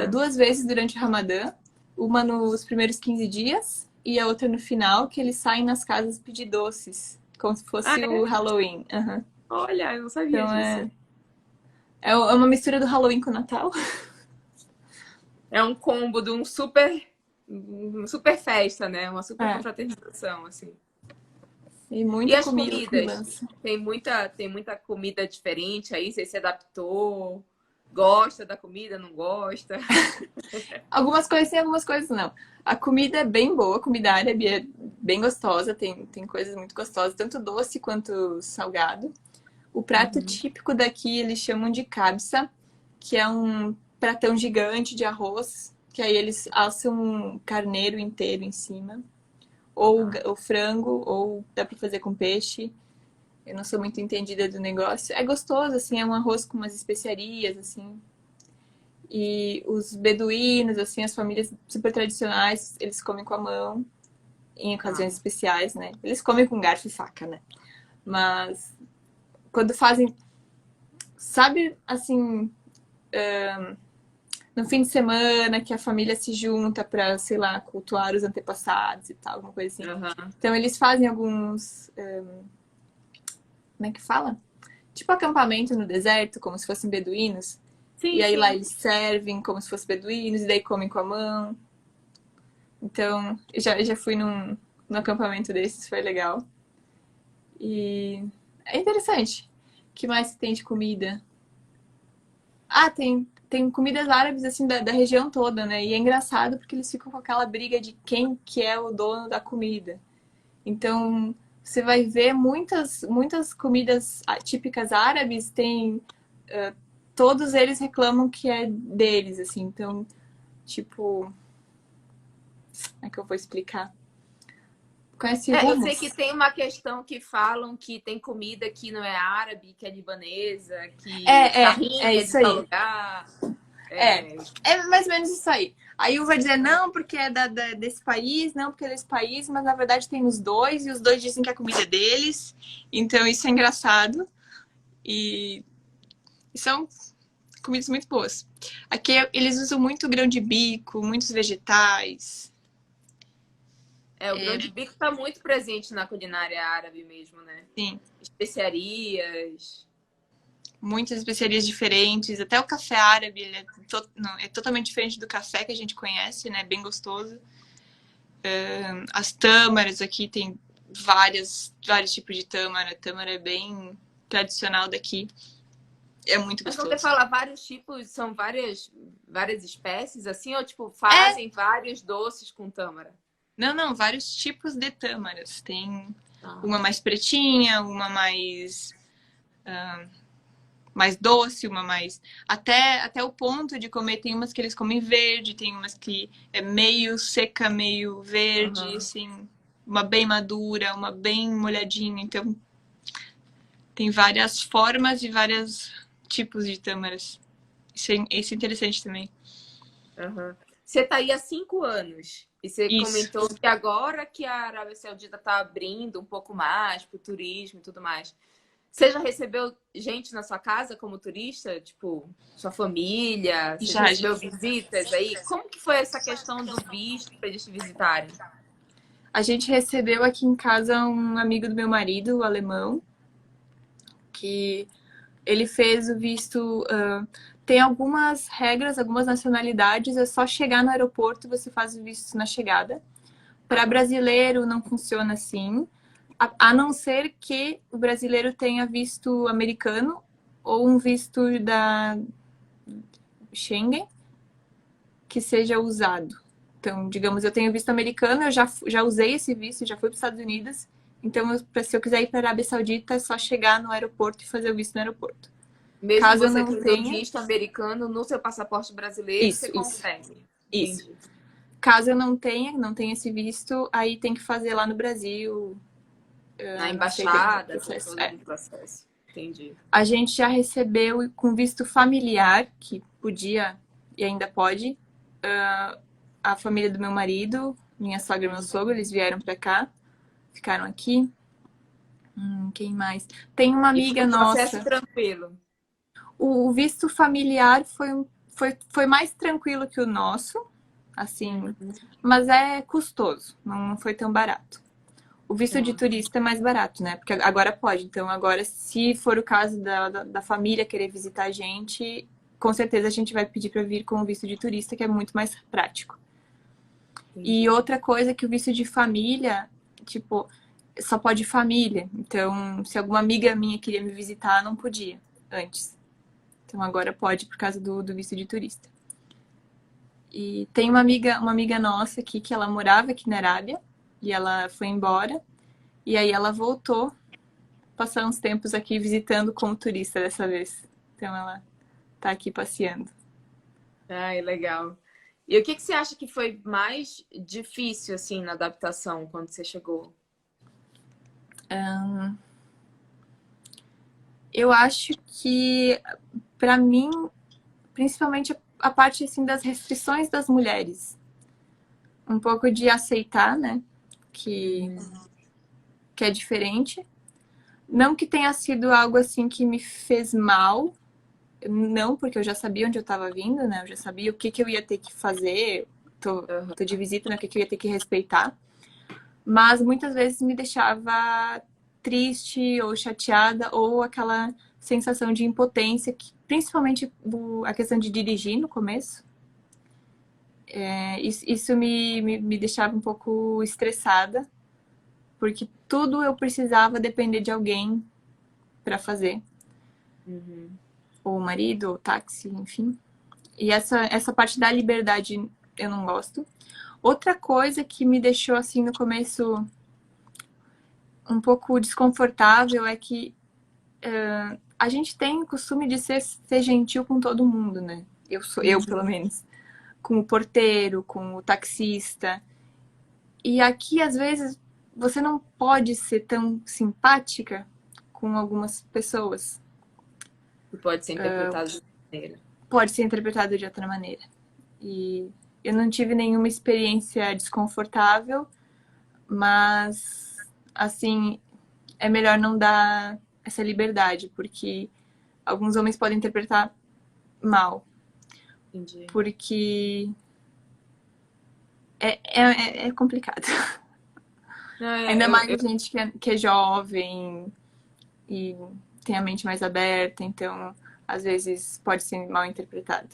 2 vezes durante o Ramadã. Uma nos primeiros 15 dias e a outra no final, que eles saem nas casas pedir doces, como se fosse o Halloween. Uhum. Olha, eu não sabia Então disso. é uma mistura do Halloween com o Natal. É um combo de uma super festa, né? Uma super confraternização, assim. E muita as comida comidas? criança. Tem muita comida diferente aí? Você se adaptou? Gosta da comida? Não gosta? Algumas coisas sim, algumas coisas não. A comida é bem boa, a comida árabe é bem gostosa, tem coisas muito gostosas, tanto doce quanto salgado. O prato típico daqui eles chamam de kabsa, que é um pratão gigante de arroz, que aí eles assam um carneiro inteiro em cima. Ou o frango, ou dá pra fazer com peixe. Eu não sou muito entendida do negócio. É gostoso, assim, é um arroz com umas especiarias, assim. E os beduínos, assim, as famílias super tradicionais, eles comem com a mão. em Tá. ocasiões especiais, né? Eles comem com garfo e faca, né? Mas quando fazem, sabe, assim, no fim de semana que a família se junta para, sei lá, cultuar os antepassados e tal, alguma coisa assim. Aham. Então eles fazem alguns, como é que fala? Tipo acampamento no deserto, como se fossem beduínos. E Sim, aí lá sim. eles servem como se fossem beduínos, e daí comem com a mão. Então, eu já fui num acampamento desses, foi legal. E é interessante. O que mais tem de comida? Ah, tem comidas árabes, assim, da região toda, né? E é engraçado porque eles ficam com aquela briga de quem que é o dono da comida. Então, você vai ver muitas comidas típicas árabes, tem... todos eles reclamam que é deles, assim. Então, tipo... Como é que eu vou explicar? Conhece Eu sei que hummus? tem uma questão que falam que tem comida que não é árabe, que é libanesa, que É tahine é de isso tal aí. lugar. É, É, é mais ou menos isso aí. Aí um vai dizer não, porque é desse país, não, porque é desse país, mas na verdade tem os dois, e os dois dizem que a comida é deles. Então isso é engraçado. E são comidas muito boas. Aqui eles usam muito grão de bico, muitos vegetais. o grão de bico está muito presente na culinária árabe mesmo, né? Sim, Especiarias. muitas especiarias diferentes. Até o café árabe, ele não, é totalmente diferente do café que a gente conhece, né? Bem gostoso. As tâmaras aqui tem vários tipos de tâmara. Tâmara é bem tradicional daqui. É muito Mas quando você gostoso. fala vários tipos, são várias espécies, assim, ou tipo, É, fazem vários doces com tâmara? não, vários tipos de tâmaras. Tem Ah, uma mais pretinha, uma mais doce, uma mais. Até o ponto de comer, tem umas que eles comem verde, tem umas que é meio seca, meio verde, aham. assim. Uma bem madura, uma bem molhadinha. Então, tem várias formas e vários tipos de tâmaras. Isso é interessante também. Aham. Você está aí há 5 anos e você Isso. comentou que agora que a Arábia Saudita está abrindo um pouco mais para o turismo e tudo mais. Você já recebeu gente na sua casa como turista? Tipo, sua família? Você já Já, já. recebeu visitas aí? Como que foi essa questão do visto para eles te visitarem? A gente recebeu aqui em casa um amigo do meu marido, o alemão, que ele fez o visto. Tem algumas regras, algumas nacionalidades, é só chegar no aeroporto e você faz o visto na chegada. Para Aham. brasileiro não funciona assim, a não ser que o brasileiro tenha visto americano ou um visto da Schengen que seja usado. Então, digamos, eu tenho visto americano, eu já usei esse visto, já fui para os Estados Unidos. Então, se eu quiser ir para a Arábia Saudita, é só chegar no aeroporto e fazer o visto no aeroporto. Mesmo Caso eu você não tendo o tenha. visto americano no seu passaporte brasileiro, você Isso. consegue. Isso. Entendi. Caso eu não tenha esse visto, aí tem que fazer lá no Brasil. Na Não sei bem o embaixada, tem processo. todo um processo. Entendi. A gente já recebeu com visto familiar, que podia e ainda pode. A família do meu marido, minha sogra e meu sogro, eles vieram pra cá, ficaram aqui. Quem mais? Tem uma E foi amiga um processo nossa. tranquilo. O visto familiar foi mais tranquilo que o nosso, assim, Uhum. mas é custoso, não foi tão barato. O visto de Tá. turista é mais barato, né? Porque agora pode. Então, agora, se for o caso da família querer visitar a gente, com certeza a gente vai pedir para vir com o visto de turista, que é muito mais prático. E Entendi. outra coisa que o visto de família, tipo, só pode família. Então, se alguma amiga minha queria me visitar, não podia antes. Então, agora pode por causa do visto de turista. E tem uma amiga nossa aqui que ela morava aqui na Arábia e ela foi embora. E aí ela voltou passar uns tempos aqui visitando como turista dessa vez. Então ela tá aqui passeando. Ai, legal. E o que que você acha que foi mais difícil, assim, na adaptação quando você chegou? Eu acho que, pra mim, principalmente a parte assim das restrições das mulheres. Um pouco de aceitar, né? que, que é diferente. Não que tenha sido algo assim que me fez mal, não, porque eu já sabia onde eu estava vindo, né? Eu já sabia o que, que eu ia ter que fazer, tô de visita, né? O que, que eu ia ter que respeitar. Mas muitas vezes me deixava triste ou chateada, ou aquela sensação de impotência, que, principalmente a questão de dirigir no começo. Isso me deixava um pouco estressada, porque tudo eu precisava depender de alguém para fazer. Ou o marido, ou o táxi, enfim. E essa parte da liberdade eu não gosto. Outra coisa que me deixou, assim, no começo um pouco desconfortável é que a gente tem o costume de ser gentil com todo mundo, né? Eu, pelo menos. Com o porteiro, com o taxista. E aqui, às vezes, você não pode ser tão simpática com algumas pessoas. E pode ser interpretado de outra maneira. Pode ser interpretado de outra maneira. E eu não tive nenhuma experiência desconfortável, mas, assim, é melhor não dar essa liberdade, porque alguns homens podem interpretar mal. Entendi. Porque é complicado. Não, Ainda mais a gente que é jovem e tem a mente mais aberta, então às vezes pode ser mal interpretado.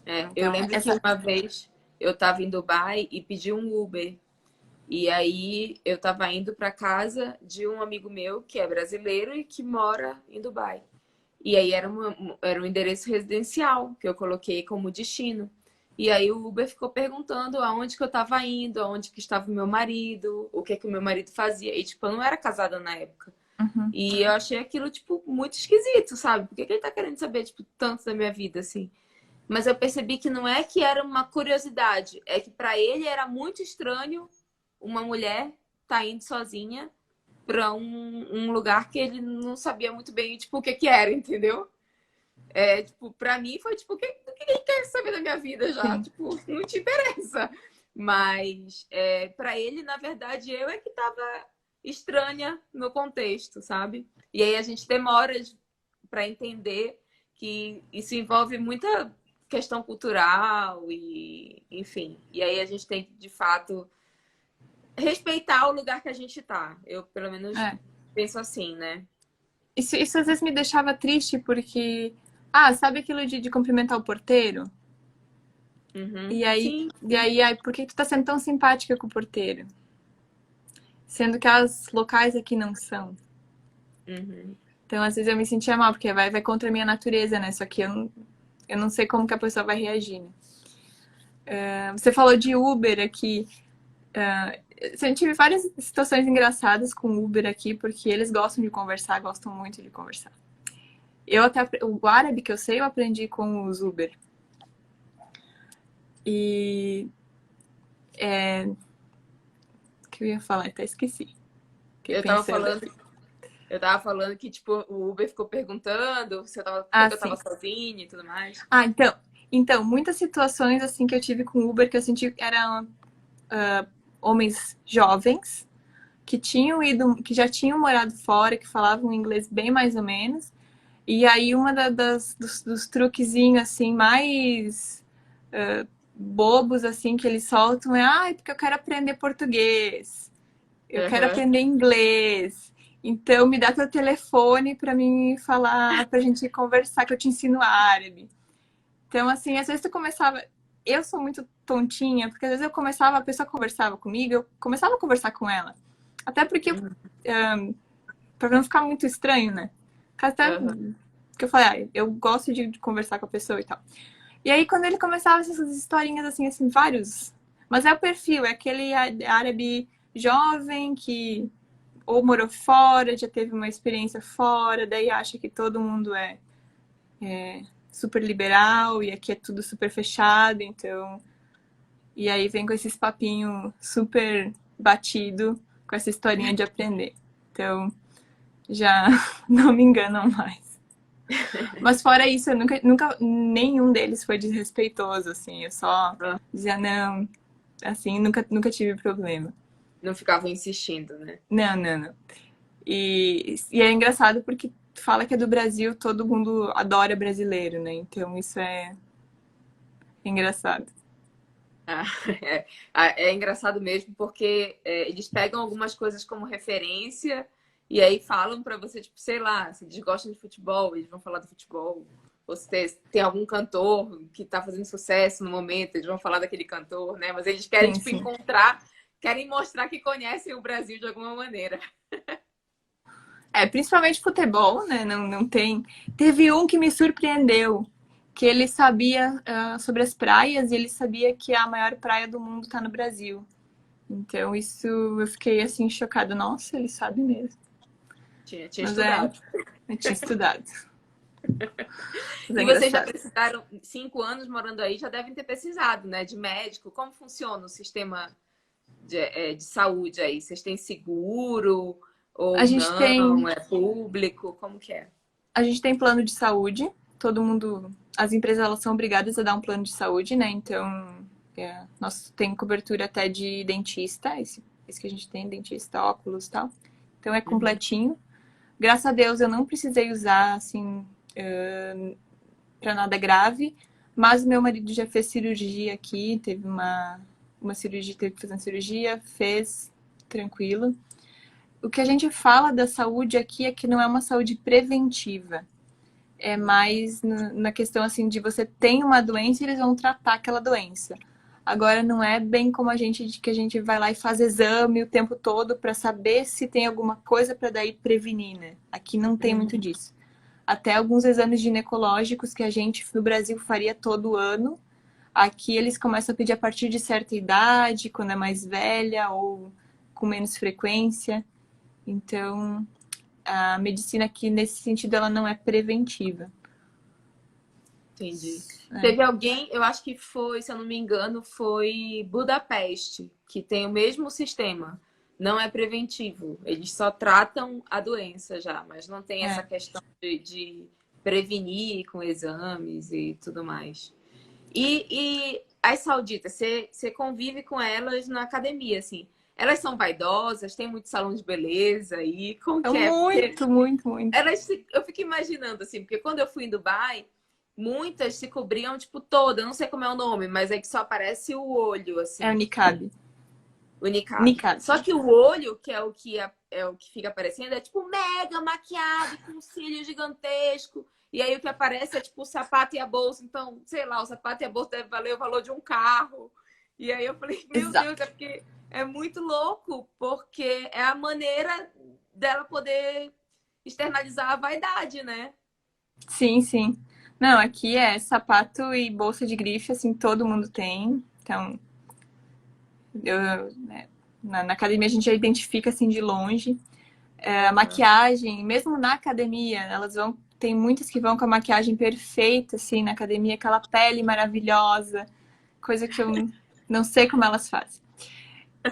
eu Então, lembro que uma vez eu estava em Dubai e pedi um Uber. E aí eu estava indo para casa de um amigo meu que é brasileiro e que mora em Dubai. E aí era um endereço residencial que eu coloquei como destino. E aí o Uber ficou perguntando aonde que eu estava indo, aonde que estava o meu marido, o que que o meu marido fazia. E, tipo, eu não era casada na época. E eu achei aquilo, tipo, muito esquisito, sabe? Por que que ele tá querendo saber, tipo, tanto da minha vida, assim? Mas eu percebi que não é que era uma curiosidade, é que para ele era muito estranho uma mulher tá indo sozinha para um lugar que ele não sabia muito bem, tipo, o que que era, entendeu? Tipo, pra mim foi tipo, o que ele quer saber da minha vida já? Sim. Tipo, não te interessa. Mas pra ele, na verdade, eu é que tava estranha no contexto, sabe? E aí a gente demora pra entender que isso envolve muita questão cultural e, enfim. E aí a gente tem que, de fato, respeitar o lugar que a gente tá. Eu, pelo menos, penso assim, né? Isso às vezes me deixava triste porque, sabe aquilo de cumprimentar o porteiro? E aí, Sim. por que tu tá sendo tão simpática com o porteiro? Sendo que as locais aqui não são. Então, às vezes eu me sentia mal, porque vai contra a minha natureza, né? Só que eu não sei como que a pessoa vai reagir, né? Você falou de Uber aqui. Eu tive várias situações engraçadas com Uber aqui, porque eles gostam de conversar, gostam muito de conversar. O árabe que eu sei, eu aprendi com os Uber. E... o que eu ia falar? Até esqueci. Eu tava falando que, tipo, o Uber ficou perguntando se eu tava sozinha e tudo mais. Então, muitas situações assim que eu tive com Uber que eu senti que eram homens jovens que que já tinham morado fora, que falavam inglês bem mais ou menos. E aí uma dos truquezinhos assim mais bobos assim que eles soltam é porque eu quero aprender português. Eu quero aprender inglês. Então, me dá teu telefone pra mim falar, pra gente conversar, que eu te ensino árabe. Então, assim, às vezes tu começava... Eu sou muito tontinha, porque às vezes a pessoa conversava comigo, eu começava a conversar com ela. Até porque, pra não ficar muito estranho, né? Até que eu falei, eu gosto de conversar com a pessoa e tal. E aí, quando ele começava essas historinhas, assim, vários... Mas é o perfil, é aquele árabe jovem que ou morou fora, já teve uma experiência fora, daí acha que todo mundo é super liberal e aqui é tudo super fechado, então... E aí vem com esses papinho super batido, com essa historinha de aprender. Então, já não me enganam mais. Mas fora isso, eu nunca nenhum deles foi desrespeitoso, assim. Eu só dizia não, assim, nunca tive problema. Não ficavam insistindo, né? Não, não, não. E é engraçado porque tu fala que é do Brasil, todo mundo adora brasileiro, né? Então isso é engraçado. Ah, é engraçado mesmo porque eles pegam algumas coisas como referência e aí falam pra você, tipo, sei lá, se eles gostam de futebol, eles vão falar do futebol. Ou se tem algum cantor que tá fazendo sucesso no momento, eles vão falar daquele cantor, né? Mas eles querem, Sim, tipo, sim. encontrar, querem mostrar que conhecem o Brasil de alguma maneira. É, principalmente futebol, né? Não, não tem. Teve um que me surpreendeu, que ele sabia sobre as praias e ele sabia que a maior praia do mundo está no Brasil. Então isso eu fiquei assim chocada. Nossa, ele sabe mesmo. Tinha Mas é, estudado. eu tinha estudado. Mas é E vocês já engraçado. precisaram, 5 anos morando aí, já devem ter precisado, né? De médico. Como funciona o sistema de saúde aí? Vocês têm seguro A ou gente tem, não? É público? Como que é? a gente tem plano de saúde. Todo mundo, as empresas elas são obrigadas a dar um plano de saúde, né? Então, nós tem cobertura até de dentista, esse que a gente tem, dentista, óculos e tal. Então é Uhum. completinho. Graças a Deus eu não precisei usar, assim, para nada grave, mas meu marido já fez cirurgia aqui, teve uma cirurgia, teve que fazer uma cirurgia, fez tranquilo. O que a gente fala da saúde aqui é que não é uma saúde preventiva. É mais na questão assim de você tem uma doença e eles vão tratar aquela doença. Agora não é bem como a gente de que a gente vai lá e faz exame o tempo todo para saber se tem alguma coisa para daí prevenir, né? Aqui não tem muito Uhum. disso. Até alguns exames ginecológicos que a gente no Brasil faria todo ano, aqui eles começam a pedir a partir de certa idade, quando é mais velha ou com menos frequência. Então, a medicina aqui nesse sentido ela não é preventiva. Entendi. É. Teve alguém, eu acho que foi, se eu não me engano, foi Budapeste, que tem o mesmo sistema. Não é preventivo. Eles só tratam a doença já, mas não tem essa É. questão de prevenir com exames e tudo mais. E as sauditas, você convive com elas na academia, assim. Elas são vaidosas, tem muito salão de beleza e como É que é? Porque muito, muito, muito. eu fico imaginando, assim, porque quando eu fui em Dubai, muitas se cobriam, tipo, toda, eu não sei como é o nome, mas é que só aparece o olho, É o assim, niqab. o niqab. Niqab. Só que o olho, que é o que fica aparecendo, é tipo mega maquiado, com um cílio gigantesco. E aí o que aparece é tipo o sapato e a bolsa. Então, sei lá, o sapato e a bolsa deve valer o valor de um carro. E aí eu falei, meu Deus, Exato. é porque é muito louco, porque é a maneira dela poder externalizar a vaidade, né? Sim, sim. Não, aqui é sapato e bolsa de grife, assim, todo mundo tem. Então, né, na academia a gente já identifica, assim, de longe. É, a Uhum. maquiagem, mesmo na academia, elas vão... Tem muitas que vão com a maquiagem perfeita, assim, na academia, aquela pele maravilhosa, coisa que eu não sei como elas fazem.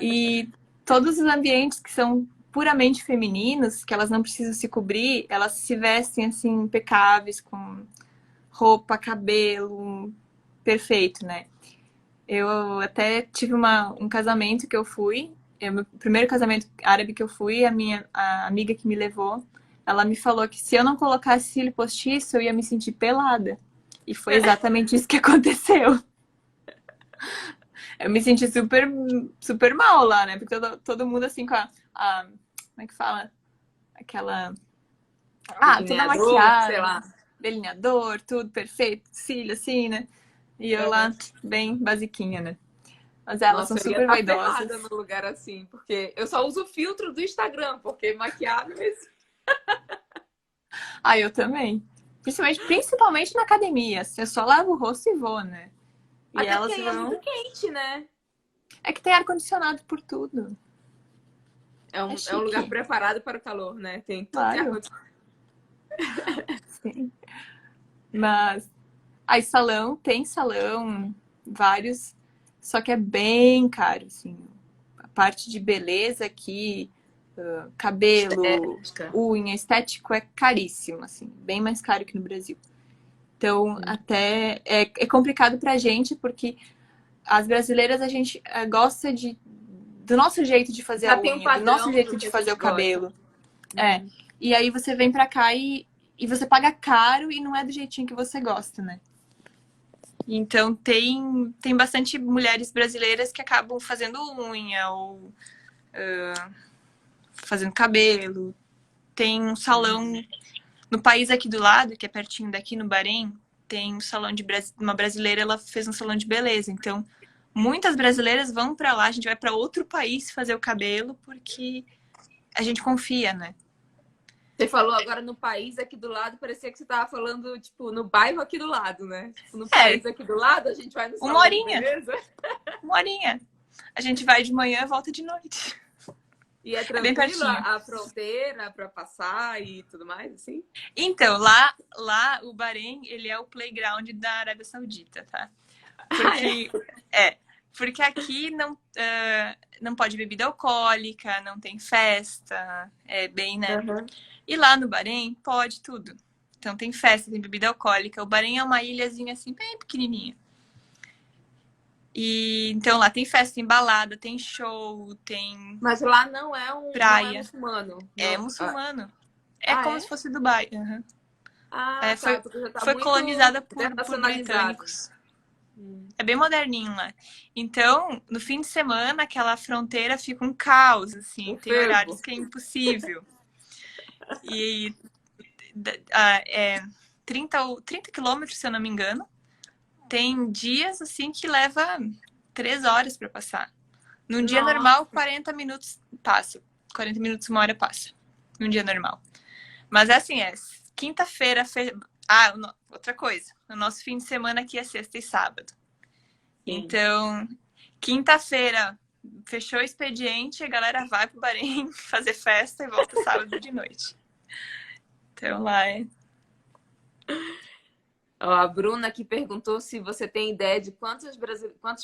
E todos os ambientes que são puramente femininos, que elas não precisam se cobrir, elas se vestem assim impecáveis, com roupa, cabelo, perfeito, né? Eu até tive um casamento que eu fui, meu primeiro casamento árabe que eu fui, a amiga que me levou, ela me falou que se eu não colocasse cílio postiço, eu ia me sentir pelada. E foi exatamente isso que aconteceu. Eu me senti super, super mal lá, né? Porque todo mundo assim com como é que fala? Aquela. Ah, toda Delineador, sei maquiada, lá. delineador, tudo perfeito, cílio assim, né? E eu lá, Uhum. bem basiquinha, né? Mas elas são Nossa, eu ia super estar ferrada vaidosas. no lugar assim, porque eu só uso o filtro do Instagram, porque maquiado mesmo. Ah, eu também. Principalmente na academia. Eu só lavo o rosto e vou, né? E Até porque elas aí é muito vão. quente, né? É que tem ar-condicionado por tudo. É É um lugar chique, preparado para o calor, né? Tudo tem claro. ar-condicionado. Sim. Mas aí tem salão, vários, só que é bem caro, assim. A parte de beleza aqui, cabelo, Estética. unha, estético é caríssimo, assim, bem mais caro que no Brasil. Então, até é complicado pra gente, porque as brasileiras a gente gosta do nosso jeito de fazer a Já tem um unha, do nosso padrão jeito do de que a fazer gente o cabelo. gosta. E aí você vem pra cá e você paga caro e não é do jeitinho que você gosta, né? Então tem bastante mulheres brasileiras que acabam fazendo unha ou fazendo cabelo. Tem um salão no país aqui do lado, que é pertinho daqui, no Bahrein, tem um salão de uma brasileira, ela fez um salão de beleza. Então, muitas brasileiras vão pra lá, a gente vai pra outro país fazer o cabelo porque a gente confia, né? Você falou agora no país aqui do lado, parecia que você estava falando, tipo, no bairro aqui do lado, né? Tipo, no país aqui do lado, a gente vai no Uma salão de horinha. beleza. Uma horinha. A gente vai de manhã e volta de noite. E é É bem tranquilo pertinho. a fronteira para passar e tudo mais, assim? Então, lá o Bahrein, ele é o playground da Arábia Saudita, tá? Porque, porque aqui não pode bebida alcoólica, não tem festa, é bem, né? Uhum. E lá no Bahrein, pode tudo. Então tem festa, tem bebida alcoólica. O Bahrein é uma ilhazinha assim, bem pequenininha. E então lá tem festa, tem balada, tem show, tem Mas lá não é praia. muçulmano. É Não. muçulmano. É Ah, como é? se fosse Dubai. Uhum. Ah, tá. Porque já tá Foi muito colonizada por internacionalizado. britânicos. É bem moderninho lá. Então, no fim de semana, aquela fronteira fica um caos, assim. Um Tem horários fervo. que é impossível. E é 30 quilômetros, se eu não me engano. Tem dias, assim, que leva 3 horas para passar. Num dia Nossa. normal, 40 minutos passa. 40 minutos, uma hora passa. Num dia normal. Mas é assim, quinta-feira... outra coisa. O nosso fim de semana aqui é sexta e sábado. Sim. Então, quinta-feira, fechou o expediente, a galera vai pro Bahrein fazer festa e volta sábado de noite. Então, lá é... Ó, a Bruna aqui perguntou se você tem ideia de quantos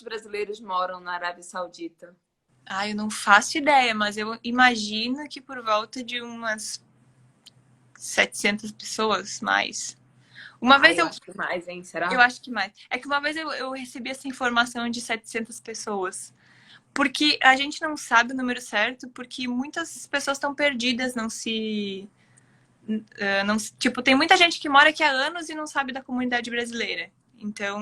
brasileiros moram na Arábia Saudita. Eu não faço ideia, mas eu imagino que por volta de umas 700 pessoas, mais. Uma vez Eu acho que mais, hein? Será? Eu acho que mais. É que uma vez eu recebi essa informação de 700 pessoas. Porque a gente não sabe o número certo, porque muitas pessoas estão perdidas, tipo, tem muita gente que mora aqui há anos e não sabe da comunidade brasileira. Então,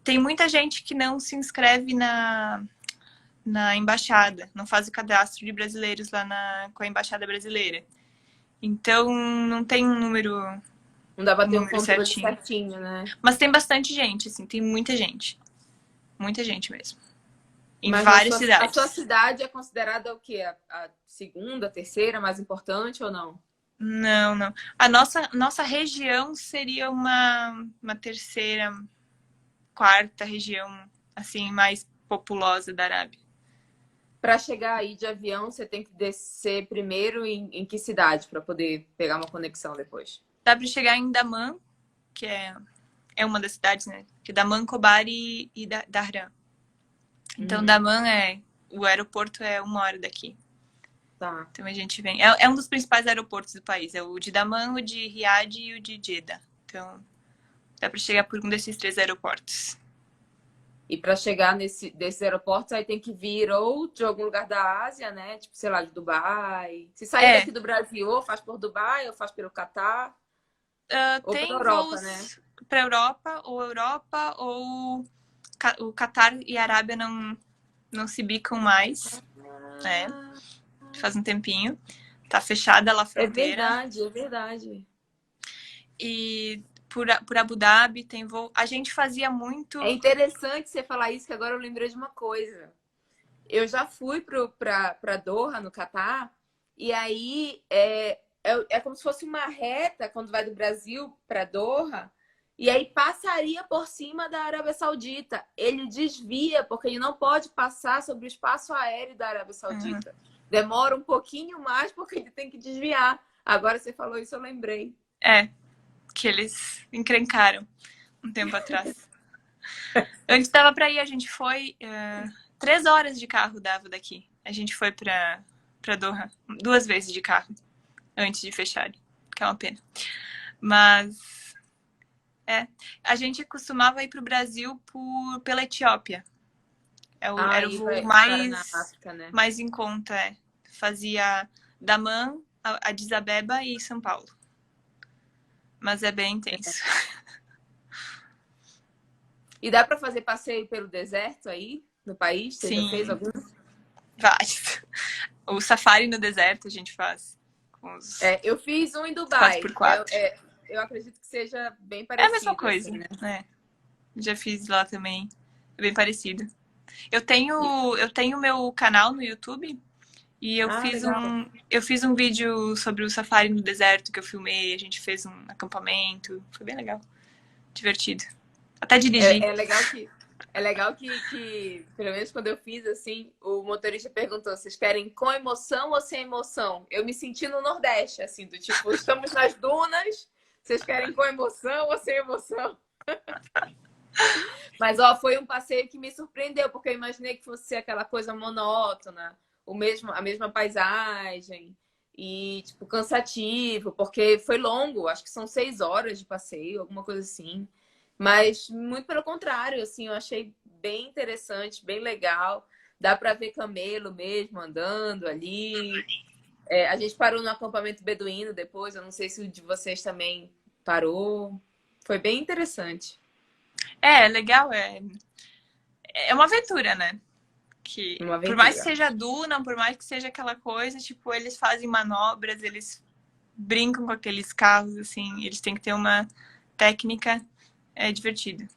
tem muita gente que não se inscreve na embaixada, não faz o cadastro de brasileiros lá com a embaixada brasileira. Então, não tem um número. Não dá pra ter um número controle certinho. certinho, né? Mas tem bastante gente, assim, tem muita gente. Muita gente mesmo. Em Mas várias a cidades. sua cidade é considerada o quê? A segunda, a terceira mais importante ou não? Não, não. A nossa região seria uma terceira, quarta região, assim, mais populosa da Arábia. Para chegar aí de avião, você tem que descer primeiro em que cidade para poder pegar uma conexão depois? Dá para chegar em Daman, que é uma das cidades, né? Que é Daman, Kobari e Dhahran. Então, Daman o aeroporto é 1 hora daqui. Tá. Então a gente vem. É um dos principais aeroportos do país. É o de Daman, o de Riad e o de Jeddah. Então, dá para chegar por um desses 3 aeroportos. E para chegar desses aeroportos, aí tem que vir ou de algum lugar da Ásia, né? Tipo, sei lá, de Dubai. Se sair daqui do Brasil, ou faz por Dubai, ou faz pelo Catar. Ou Tem pela Europa, voos né? para Europa, ou o Catar e a Arábia não se bicam mais, né? Faz um tempinho. Tá fechada lá a fronteira. É verdade. E por Abu Dhabi tem voo. A gente fazia muito. É interessante você falar isso, que agora eu lembrei de uma coisa. Eu já fui para Doha, no Catar, e aí é como se fosse uma reta quando vai do Brasil para Doha, e aí passaria por cima da Arábia Saudita. Ele desvia, porque ele não pode passar sobre o espaço aéreo da Arábia Saudita. Demora um pouquinho mais, porque ele tem que desviar. Agora você falou isso, eu lembrei. Que eles encrencaram um tempo atrás. Antes dava pra ir, a gente foi 3 horas de carro dava daqui. A gente foi pra Doha 2 vezes de carro antes de fecharem, que é uma pena. Mas a gente costumava ir pro Brasil pela Etiópia. Era o voo na África, né? mais em conta, Fazia Daman, Addis Abeba e São Paulo. Mas é bem intenso. E dá para fazer passeio pelo deserto aí, no país? Você já fez algum? Vários. O safari no deserto a gente faz. Eu fiz um em Dubai. 4x4. Eu acredito que seja bem parecido. É a mesma coisa, assim, né? Já fiz lá também. É bem parecido. Eu tenho meu canal no YouTube e eu fiz um vídeo sobre o safari no deserto que eu filmei. A gente fez um acampamento. Foi bem legal. Divertido. Até dirigir. É legal que, pelo menos quando eu fiz, assim, o motorista perguntou: vocês querem com emoção ou sem emoção? Eu me senti no Nordeste, assim, do tipo, estamos nas dunas, vocês querem com emoção ou sem emoção? Mas, foi um passeio que me surpreendeu, porque eu imaginei que fosse ser aquela coisa monótona, a mesma paisagem e, tipo, cansativo, porque foi longo, acho que são 6 horas de passeio, alguma coisa assim. Mas, muito pelo contrário, assim, eu achei bem interessante, bem legal. Dá para ver camelo mesmo andando ali. A gente parou no acampamento beduíno depois, eu não sei se o de vocês também parou. Foi bem interessante. Legal. É uma aventura, né? Por mais que seja duna, por mais que seja aquela coisa, tipo, eles fazem manobras, eles brincam com aqueles carros, assim, eles têm que ter uma técnica. É divertido.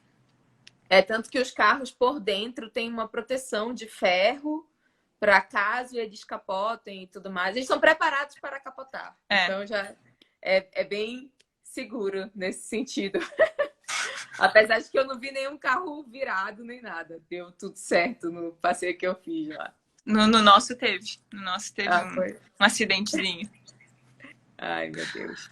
Tanto que os carros por dentro têm uma proteção de ferro para caso eles capotem e tudo mais. Eles são preparados para capotar. Então já é bem seguro nesse sentido. Apesar de que eu não vi nenhum carro virado nem nada. Deu tudo certo no passeio que eu fiz lá. No nosso teve. No nosso teve um acidentezinho. Ai, meu Deus.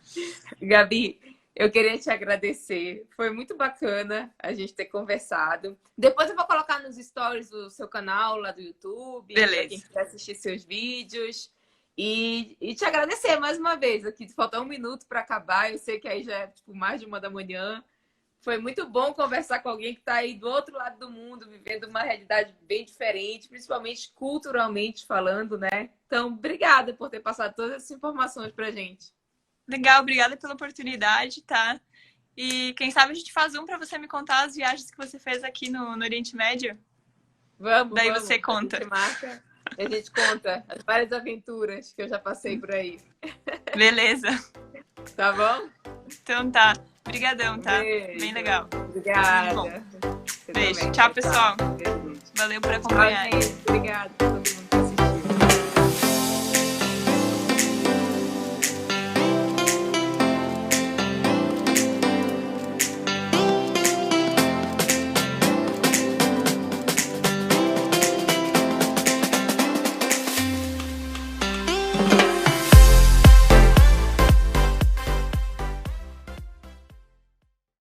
Gabi, eu queria te agradecer. Foi muito bacana a gente ter conversado. Depois eu vou colocar nos stories do seu canal lá do YouTube. Beleza. Para quem quiser assistir seus vídeos. E te agradecer mais uma vez. Aqui falta 1 minuto para acabar. Eu sei que aí já é tipo, mais de 1 da manhã. Foi muito bom conversar com alguém que está aí do outro lado do mundo, vivendo uma realidade bem diferente, principalmente culturalmente falando, né? Então, obrigada por ter passado todas essas informações para a gente. Legal, obrigada pela oportunidade, tá? E quem sabe a gente faz para você me contar as viagens que você fez aqui no Oriente Médio. Vamos. Daí você conta. A gente marca e a gente conta as várias aventuras que eu já passei por aí. Beleza. Tá bom? Então tá. Obrigadão, tá? Beijo. Bem legal. Obrigada. Beijo. Tchau, pessoal. Beijo. Valeu por acompanhar. Tchau, gente. Obrigada.